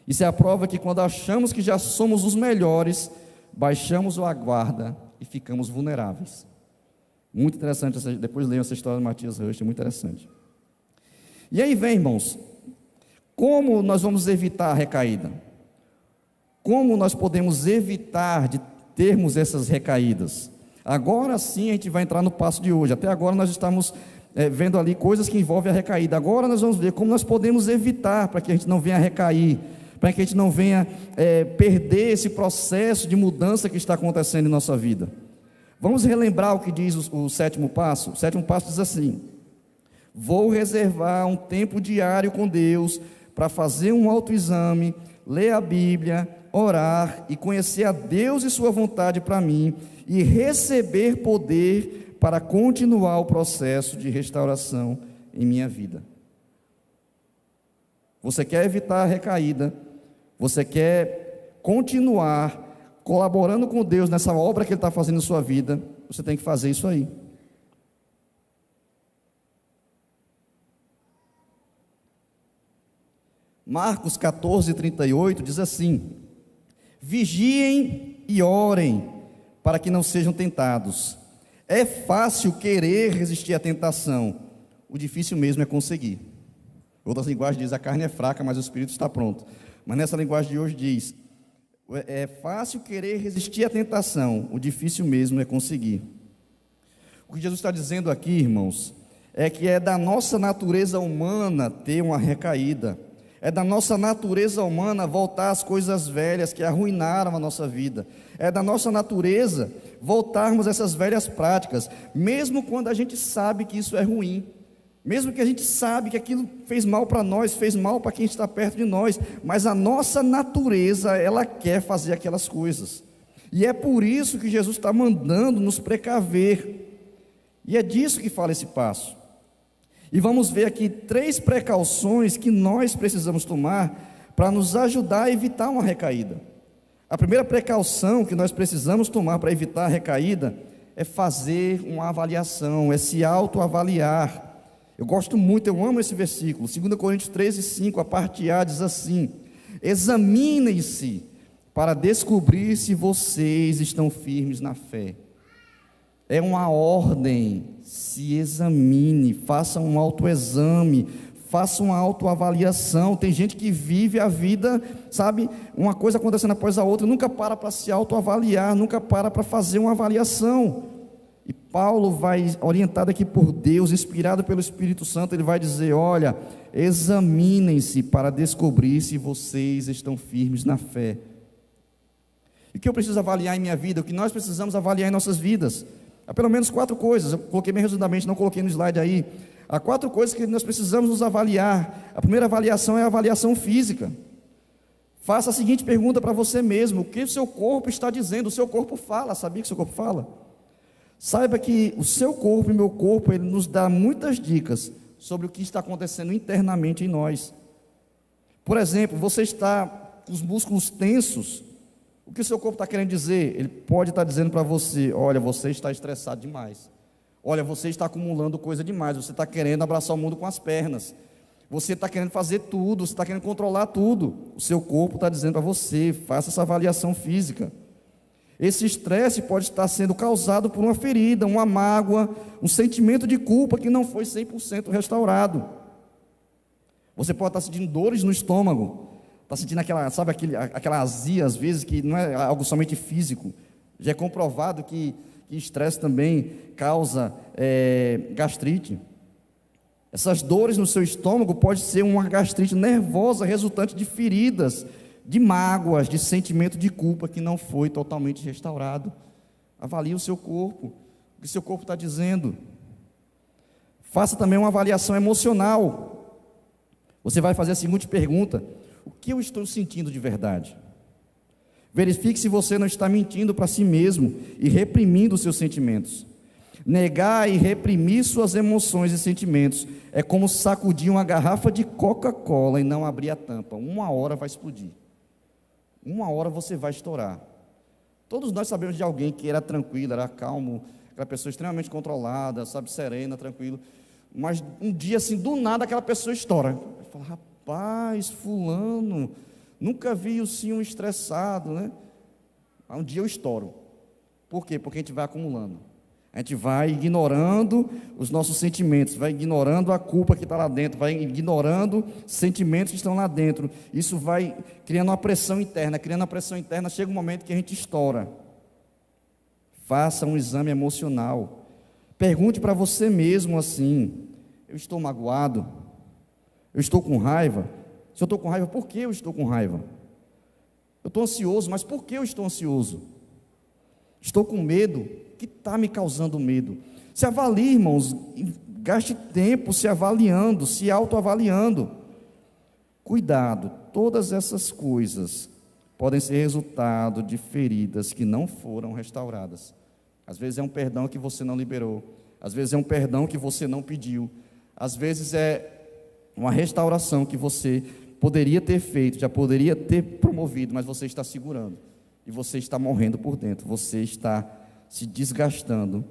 Isso é a prova que quando achamos que já somos os melhores, baixamos a guarda e ficamos vulneráveis. Muito interessante, depois leiam essa história de Matthias Rust, é muito interessante. E aí vem, irmãos, como nós vamos evitar a recaída? Como nós podemos evitar de termos essas recaídas? Agora sim a gente vai entrar no passo de hoje. Até agora nós estamos vendo ali coisas que envolvem a recaída. Agora nós vamos ver como nós podemos evitar para que a gente não venha a recair, para que a gente não venha perder esse processo de mudança que está acontecendo em nossa vida. Vamos relembrar o que diz o sétimo passo. O sétimo passo diz assim: Vou reservar um tempo diário com Deus para fazer um autoexame, ler a Bíblia, orar e conhecer a Deus e sua vontade para mim e receber poder para continuar o processo de restauração em minha vida. Você quer evitar a recaída, você quer continuar colaborando com Deus nessa obra que Ele está fazendo em sua vida, você tem que fazer isso aí. Marcos 14:38 diz assim: vigiem e orem para que não sejam tentados. É fácil querer resistir à tentação, o difícil mesmo é conseguir. Outras linguagens dizem: a carne é fraca, mas o espírito está pronto. Mas nessa linguagem de hoje diz: é fácil querer resistir à tentação, o difícil mesmo é conseguir. O que Jesus está dizendo aqui, irmãos, é que é da nossa natureza humana ter uma recaída. É da nossa natureza humana voltar às coisas velhas que arruinaram a nossa vida. É da nossa natureza voltarmos a essas velhas práticas, mesmo quando a gente sabe que isso é ruim, mesmo que a gente sabe que aquilo fez mal para nós, fez mal para quem está perto de nós, mas a nossa natureza, ela quer fazer aquelas coisas. E é por isso que Jesus está mandando nos precaver. E é disso que fala esse passo. E vamos ver aqui 3 precauções que nós precisamos tomar para nos ajudar a evitar uma recaída. A primeira precaução que nós precisamos tomar para evitar a recaída é fazer uma avaliação, é se autoavaliar. Eu gosto muito, eu amo esse versículo, 2 Coríntios 13:5, a parte A diz assim: examinem-se para descobrir se vocês estão firmes na fé. É uma ordem, se examine, faça um autoexame, faça uma autoavaliação. Tem gente que vive a vida, sabe, uma coisa acontecendo após a outra, nunca para se autoavaliar, nunca para fazer uma avaliação. E Paulo vai, orientado aqui por Deus, inspirado pelo Espírito Santo, ele vai dizer: olha, examinem-se para descobrir se vocês estão firmes na fé. E o que eu preciso avaliar em minha vida, o que nós precisamos avaliar em nossas vidas? Há pelo menos 4 coisas, eu coloquei bem resumidamente, não coloquei no slide aí. Há 4 coisas que nós precisamos nos avaliar. A primeira avaliação é a avaliação física. Faça a seguinte pergunta para você mesmo: o que o seu corpo está dizendo? O seu corpo fala, sabia que o seu corpo fala? Saiba que o seu corpo e meu corpo, ele nos dá muitas dicas sobre o que está acontecendo internamente em nós. Por exemplo, você está com os músculos tensos. O que o seu corpo está querendo dizer? Ele pode estar dizendo para você: olha, você está estressado demais. Olha, você está acumulando coisa demais. Você está querendo abraçar o mundo com as pernas. Você está querendo fazer tudo. Você está querendo controlar tudo. O seu corpo está dizendo para você: faça essa avaliação física. Esse estresse pode estar sendo causado por uma ferida, uma mágoa, um sentimento de culpa que não foi 100% restaurado. Você pode estar sentindo dores no estômago. Está sentindo aquela azia, às vezes, que não é algo somente físico. Já é comprovado que estresse também causa gastrite. Essas dores no seu estômago pode ser uma gastrite nervosa resultante de feridas, de mágoas, de sentimento de culpa que não foi totalmente restaurado. Avalie o seu corpo, o que o seu corpo está dizendo. Faça também uma avaliação emocional. Você vai fazer a seguinte pergunta: o que eu estou sentindo de verdade? Verifique se você não está mentindo para si mesmo e reprimindo os seus sentimentos. Negar e reprimir suas emoções e sentimentos é como sacudir uma garrafa de Coca-Cola e não abrir a tampa. 1 hora vai explodir. 1 hora você vai estourar. Todos nós sabemos de alguém que era tranquilo, era calmo, aquela pessoa extremamente controlada, sabe, serena, tranquilo. Mas um dia assim, do nada, aquela pessoa estoura. Fala: rapaz, fulano, nunca vi o senhor estressado, né? Um dia eu estouro. Por quê? Porque a gente vai acumulando. A gente vai ignorando os nossos sentimentos, vai ignorando a culpa que está lá dentro, vai ignorando sentimentos que estão lá dentro. Isso vai criando uma pressão interna, chega um momento que a gente estoura. Faça um exame emocional. Pergunte para você mesmo assim: eu estou magoado? Eu estou com raiva? Se eu estou com raiva, por que eu estou com raiva? Eu estou ansioso, mas por que eu estou ansioso? Estou com medo? O que está me causando medo? Se avalie, irmãos, Gaste tempo se avaliando, se autoavaliando. Cuidado, todas essas coisas podem ser resultado de feridas que não foram restauradas. Às vezes é um perdão que você não liberou, às vezes é um perdão que você não pediu, às vezes é uma restauração que você poderia ter feito, já poderia ter promovido, mas você está segurando, e você está morrendo por dentro, você está se desgastando.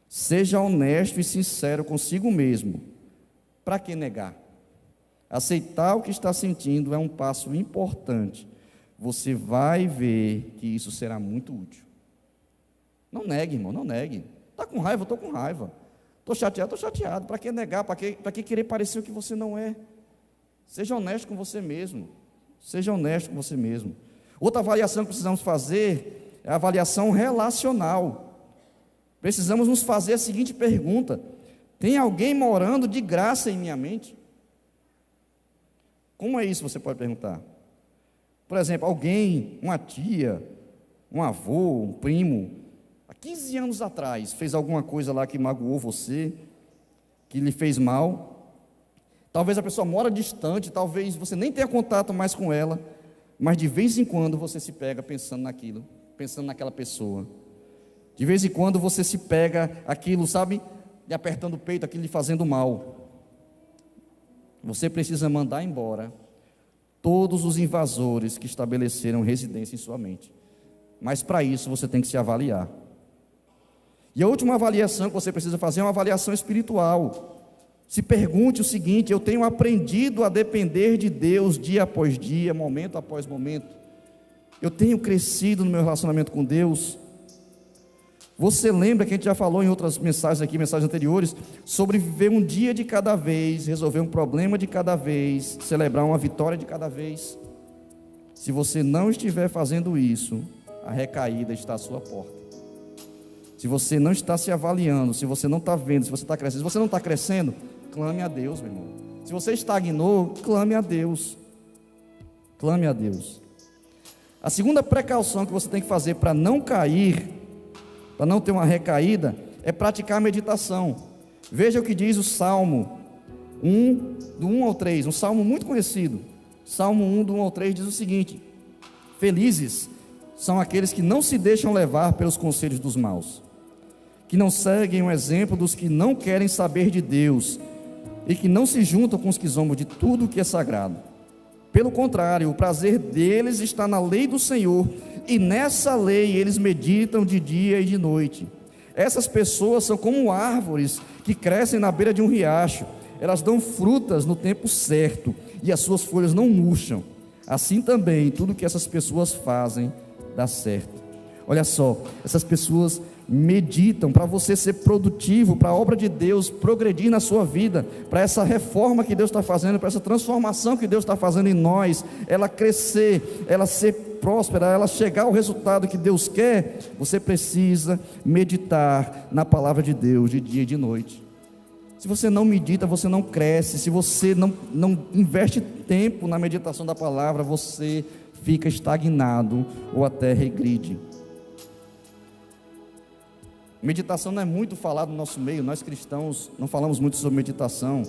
Seja honesto e sincero consigo mesmo. Para que negar? Aceitar o que está sentindo é um passo importante. Você vai ver que isso será muito útil. Não negue, irmão, não negue. Está com raiva? Estou com raiva. Estou chateado. Para que negar? Para que querer parecer o que você não é? Seja honesto com você mesmo. Seja honesto com você mesmo. Outra avaliação que precisamos fazer é a avaliação relacional. Precisamos nos fazer a seguinte pergunta: tem alguém morando de graça em minha mente? Como é isso, você pode perguntar? Por exemplo, alguém, uma tia, um avô, um primo, há 15 anos atrás, fez alguma coisa lá que magoou você, que lhe fez mal. Talvez a pessoa mora distante, talvez você nem tenha contato mais com ela, mas de vez em quando você se pega pensando naquilo, pensando naquela pessoa. De vez em quando você se pega aquilo, sabe, lhe apertando o peito, aquilo lhe fazendo mal. Você precisa mandar embora todos os invasores que estabeleceram residência em sua mente. Mas para isso você tem que se avaliar. E a última avaliação que você precisa fazer é uma avaliação espiritual. Se pergunte o seguinte: eu tenho aprendido a depender de Deus dia após dia, momento após momento? Eu tenho crescido no meu relacionamento com Deus? Você lembra que a gente já falou em outras mensagens aqui, mensagens anteriores, sobre viver um dia de cada vez, resolver um problema de cada vez, celebrar uma vitória de cada vez? Se você não estiver fazendo isso, a recaída está à sua porta. Se você não está se avaliando, se você não está vendo, se você está crescendo, se você não está crescendo, clame a Deus, meu irmão. Se você estagnou, clame a Deus. Clame a Deus. A segunda precaução que você tem que fazer para não cair, para não ter uma recaída, é praticar a meditação. Veja o que diz o Salmo 1, do 1 ao 3, um salmo muito conhecido. Salmo 1, do 1 ao 3 diz o seguinte: felizes são aqueles que não se deixam levar pelos conselhos dos maus, que não seguem o exemplo dos que não querem saber de Deus, e que não se juntam com os que zombam de tudo o que é sagrado. Pelo contrário, o prazer deles está na lei do Senhor, e nessa lei eles meditam de dia e de noite. Essas pessoas são como árvores que crescem na beira de um riacho. Elas dão frutas no tempo certo, e as suas folhas não murcham. Assim também, tudo que essas pessoas fazem dá certo. Olha só, essas pessoas meditam para você ser produtivo, para a obra de Deus progredir na sua vida, para essa reforma que Deus está fazendo, para essa transformação que Deus está fazendo em nós, ela crescer, ela ser próspera, ela chegar ao resultado que Deus quer. Você precisa meditar na palavra de Deus de dia e de noite. Se você não medita, você não cresce. Se você não investe tempo na meditação da palavra, você fica estagnado ou até regride. Meditação não é muito falado no nosso meio. Nós cristãos não falamos muito sobre meditação.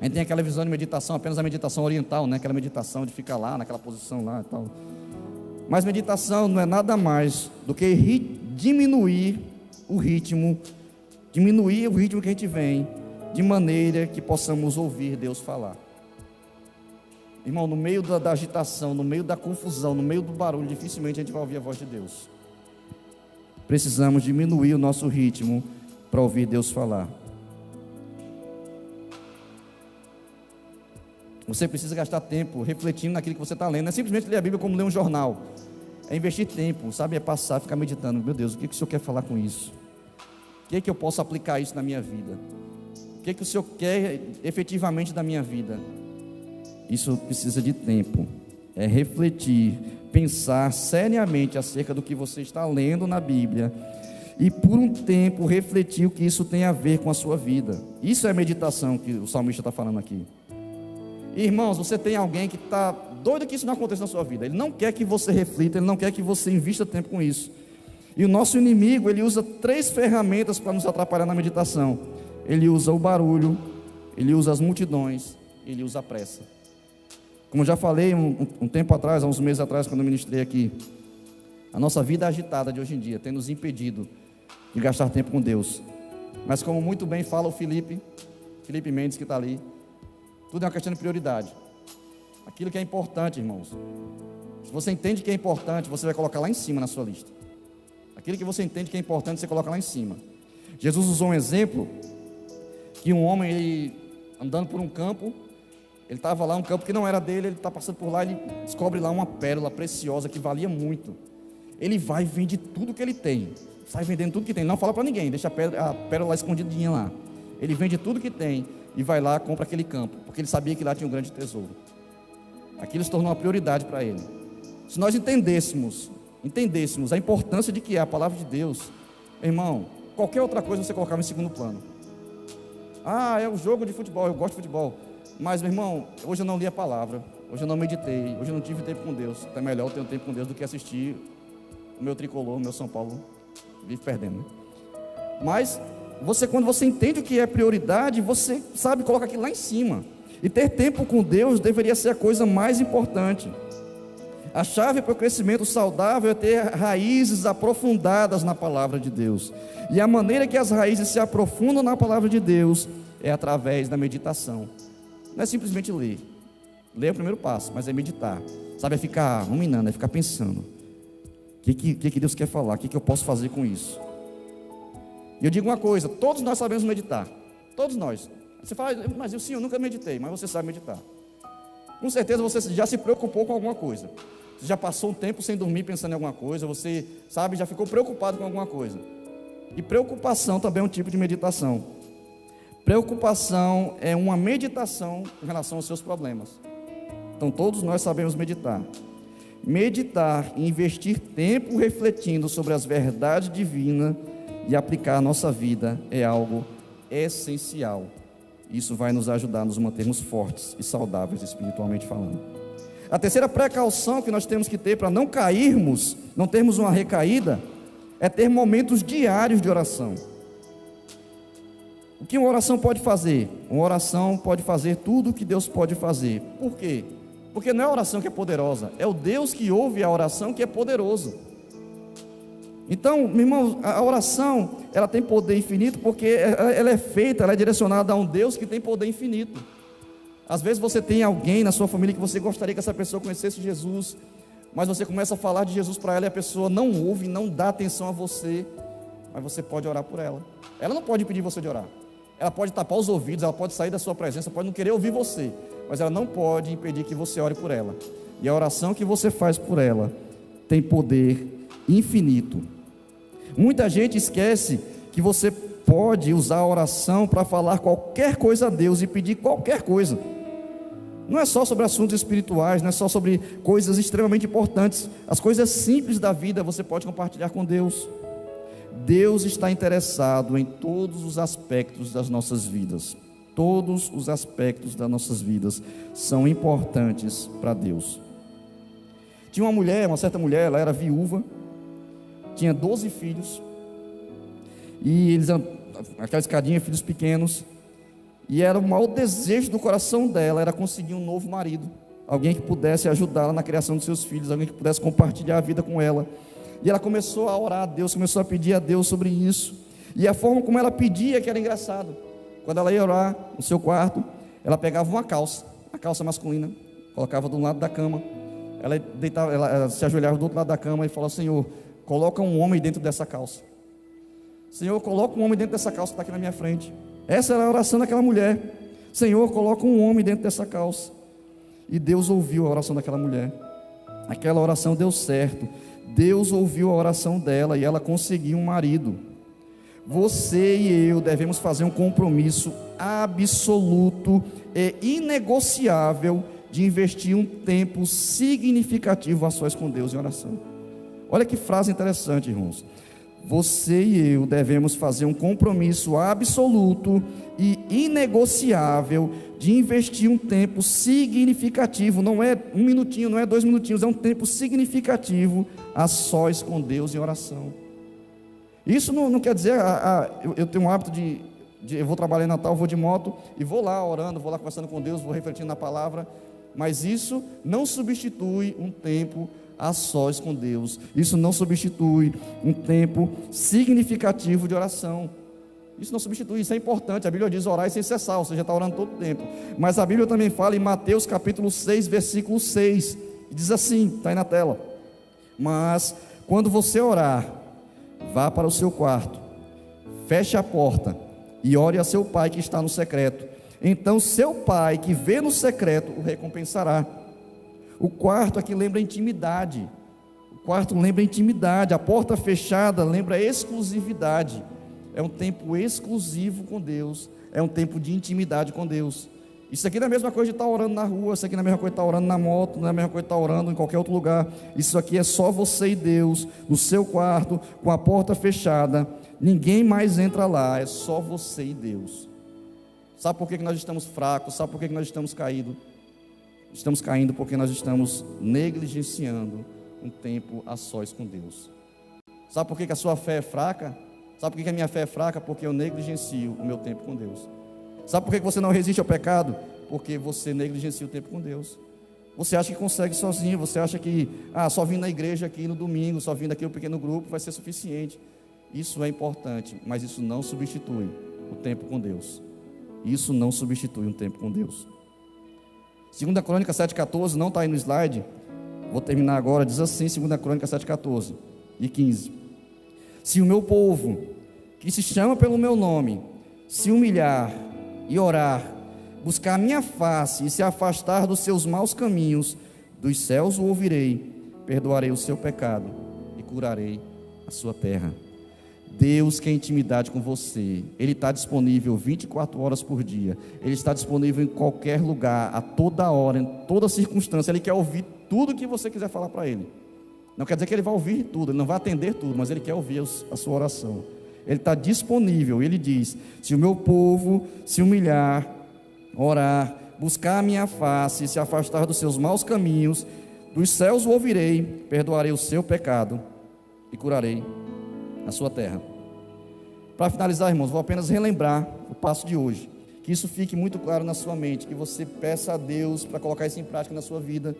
A gente tem aquela visão de meditação, apenas a meditação oriental, né? Aquela meditação de ficar lá, naquela posição lá e tal. Mas meditação não é nada mais do que diminuir o ritmo que a gente vem, de maneira que possamos ouvir Deus falar. Irmão, no meio da agitação, no meio da confusão, no meio do barulho, dificilmente a gente vai ouvir a voz de Deus. Precisamos diminuir o nosso ritmo para ouvir Deus falar. Você precisa gastar tempo refletindo naquilo que você está lendo. Não é simplesmente ler a Bíblia como ler um jornal. É investir tempo, sabe? É passar, ficar meditando. Meu Deus, o que o Senhor quer falar com isso? O que é que eu posso aplicar isso na minha vida? O que é que o Senhor quer efetivamente da minha vida? Isso precisa de tempo. É refletir, pensar seriamente acerca do que você está lendo na Bíblia e por um tempo refletir o que isso tem a ver com a sua vida. Isso é meditação que o salmista está falando aqui. Irmãos, você tem alguém que está doido que isso não aconteça na sua vida. Ele não quer que você reflita, ele não quer que você invista tempo com isso. E o nosso inimigo, ele usa 3 ferramentas para nos atrapalhar na meditação. Ele usa o barulho, ele usa as multidões, ele usa a pressa. Como eu já falei um tempo atrás, há uns meses atrás, quando eu ministrei aqui, a nossa vida agitada de hoje em dia tem nos impedido de gastar tempo com Deus. Mas como muito bem fala o Felipe Mendes, que está ali, tudo é uma questão de prioridade. Aquilo que é importante, irmãos, se você entende que é importante, você vai colocar lá em cima na sua lista. Aquilo que você entende que é importante, você coloca lá em cima. Jesus usou um exemplo, que um homem, ele, andando por um campo, ele estava lá, um campo que não era dele, ele está passando por lá, ele descobre lá uma pérola preciosa, que valia muito. Ele vai e vende tudo que ele tem, sai vendendo tudo que tem, não fala para ninguém, deixa a pérola lá escondidinha lá. Ele vende tudo que tem, e vai lá, compra aquele campo, porque ele sabia que lá tinha um grande tesouro. Aquilo se tornou uma prioridade para ele. Se nós entendêssemos a importância de que é a palavra de Deus, irmão, qualquer outra coisa você colocava em segundo plano. É o jogo de futebol, eu gosto de futebol, mas meu irmão, hoje eu não li a palavra, hoje eu não meditei, hoje eu não tive tempo com Deus. É melhor eu ter um tempo com Deus do que assistir o meu tricolor, o meu São Paulo vive perdendo, né? Mas quando você entende o que é prioridade, você sabe, coloca aquilo lá em cima. E ter tempo com Deus deveria ser a coisa mais importante. A chave para o crescimento saudável é ter raízes aprofundadas na palavra de Deus. E a maneira que as raízes se aprofundam na palavra de Deus é através da meditação. Não é simplesmente ler. Ler é o primeiro passo, mas é meditar. Sabe, é ficar ruminando, é ficar pensando. O que Deus quer falar? O que eu posso fazer com isso? E eu digo uma coisa, todos nós sabemos meditar. Todos nós. Você fala, mas eu nunca meditei, mas você sabe meditar. Com certeza você já se preocupou com alguma coisa. Você já passou um tempo sem dormir pensando em alguma coisa, você sabe, já ficou preocupado com alguma coisa. E preocupação também é um tipo de meditação. Preocupação é uma meditação em relação aos seus problemas. Então todos nós sabemos meditar. Meditar e investir tempo refletindo sobre as verdades divinas e aplicar a nossa vida é algo essencial. Isso vai nos ajudar a nos mantermos fortes e saudáveis espiritualmente falando. A terceira precaução que nós temos que ter para não cairmos, não termos uma recaída, é ter momentos diários de oração. O que uma oração pode fazer? Uma oração pode fazer tudo o que Deus pode fazer. Por quê? Porque não é a oração que é poderosa, é o Deus que ouve a oração que é poderoso. Então, meu irmão, a oração, ela tem poder infinito porque ela é feita, ela é direcionada a um Deus que tem poder infinito. Às vezes você tem alguém na sua família que você gostaria que essa pessoa conhecesse Jesus, mas você começa a falar de Jesus para ela e a pessoa não ouve, não dá atenção a você, mas você pode orar por ela. Ela não pode impedir você de orar. Ela pode tapar os ouvidos, ela pode sair da sua presença, pode não querer ouvir você, mas ela não pode impedir que você ore por ela. E a oração que você faz por ela tem poder infinito. Muita gente esquece que você pode usar a oração para falar qualquer coisa a Deus e pedir qualquer coisa. Não é só sobre assuntos espirituais, não é só sobre coisas extremamente importantes. As coisas simples da vida você pode compartilhar com Deus. Deus está interessado em todos os aspectos das nossas vidas. Todos os aspectos das nossas vidas são importantes para Deus. Tinha uma certa mulher, ela era viúva, tinha 12 filhos, e eles, aquela escadinha, filhos pequenos, e era o maior desejo do coração dela, era conseguir um novo marido, alguém que pudesse ajudá-la na criação dos seus filhos, alguém que pudesse compartilhar a vida com ela. E ela começou a orar a Deus, começou a pedir a Deus sobre isso, e a forma como ela pedia que era engraçado. Quando ela ia orar no seu quarto, ela pegava uma calça masculina, colocava do lado da cama, ela deitava, ela se ajoelhava do outro lado da cama e falava: Senhor, coloca um homem dentro dessa calça. Senhor, coloca um homem dentro dessa calça que está aqui na minha frente. Essa era a oração daquela mulher. Senhor, coloca um homem dentro dessa calça. E Deus ouviu a oração daquela mulher. Aquela oração deu certo. Deus ouviu a oração dela e ela conseguiu um marido. Você e eu devemos fazer um compromisso absoluto e inegociável de investir um tempo significativo a sós com Deus em oração. Olha que frase interessante, irmãos. Você e eu devemos fazer um compromisso absoluto e inegociável de investir um tempo significativo, não é 1 minutinho, não é 2 minutinhos, é um tempo significativo a sós com Deus em oração. Isso não quer dizer, eu tenho um hábito eu vou trabalhar em Natal, vou de moto e vou lá orando, vou lá conversando com Deus, vou refletindo na palavra, mas isso não substitui um tempo a sós com Deus, isso não substitui um tempo significativo de oração, isso não substitui, isso é importante. A Bíblia diz orar sem cessar, ou seja, está orando todo o tempo, mas a Bíblia também fala em Mateus capítulo 6, versículo 6, diz assim, está aí na tela: mas quando você orar, vá para o seu quarto, feche a porta e ore a seu pai que está no secreto, então seu pai que vê no secreto o recompensará. O quarto aqui lembra intimidade, a porta fechada lembra exclusividade, é um tempo exclusivo com Deus, é um tempo de intimidade com Deus. Isso aqui não é a mesma coisa de estar orando na rua, isso aqui não é a mesma coisa de estar orando na moto, não é a mesma coisa de estar orando em qualquer outro lugar. Isso aqui é só você e Deus, no seu quarto, com a porta fechada, ninguém mais entra lá, é só você e Deus. Sabe por que nós estamos fracos? Sabe por que nós estamos caídos? Estamos caindo porque nós estamos negligenciando um tempo a sós com Deus. Sabe por que a sua fé é fraca? Sabe por que a minha fé é fraca? Porque eu negligencio o meu tempo com Deus. Sabe por que você não resiste ao pecado? Porque você negligencia o tempo com Deus. Você acha que consegue sozinho, você acha que só vindo na igreja aqui no domingo, só vindo aqui no pequeno grupo vai ser suficiente. Isso é importante, mas isso não substitui o tempo com Deus. Isso não substitui um tempo com Deus. 2 Crônica 7,14, não está aí no slide, vou terminar agora, diz assim, 2 Crônica 7,14 e 15: se o meu povo, que se chama pelo meu nome, se humilhar e orar, buscar a minha face e se afastar dos seus maus caminhos, dos céus o ouvirei, perdoarei o seu pecado e curarei a sua terra. Deus quer intimidade com você, Ele está disponível 24 horas por dia, Ele está disponível em qualquer lugar, a toda hora, em toda circunstância. Ele quer ouvir tudo que você quiser falar para Ele. Não quer dizer que Ele vai ouvir tudo, Ele não vai atender tudo, mas Ele quer ouvir a sua oração. Ele está disponível. Ele diz: se o meu povo se humilhar, orar, buscar a minha face e se afastar dos seus maus caminhos, dos céus o ouvirei, perdoarei o seu pecado e curarei a sua terra. Para finalizar, irmãos, vou apenas relembrar o passo de hoje, que isso fique muito claro na sua mente, que você peça a Deus para colocar isso em prática na sua vida.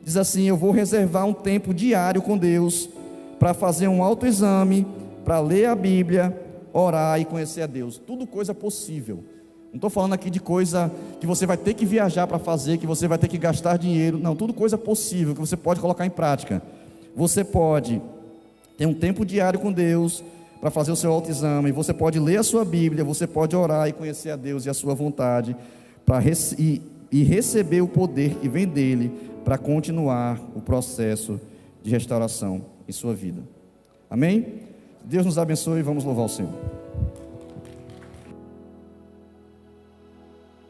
Diz assim: eu vou reservar um tempo diário com Deus para fazer um autoexame, para ler a Bíblia, orar e conhecer a Deus. Tudo coisa possível. Não estou falando aqui de coisa que você vai ter que viajar para fazer, que você vai ter que gastar dinheiro. Não, tudo coisa possível, que você pode colocar em prática. Você pode ter um tempo diário com Deus para fazer o seu autoexame, você pode ler a sua Bíblia, você pode orar e conhecer a Deus e a sua vontade, e receber o poder que vem dele para continuar o processo de restauração em sua vida. Amém? Deus nos abençoe e vamos louvar o Senhor.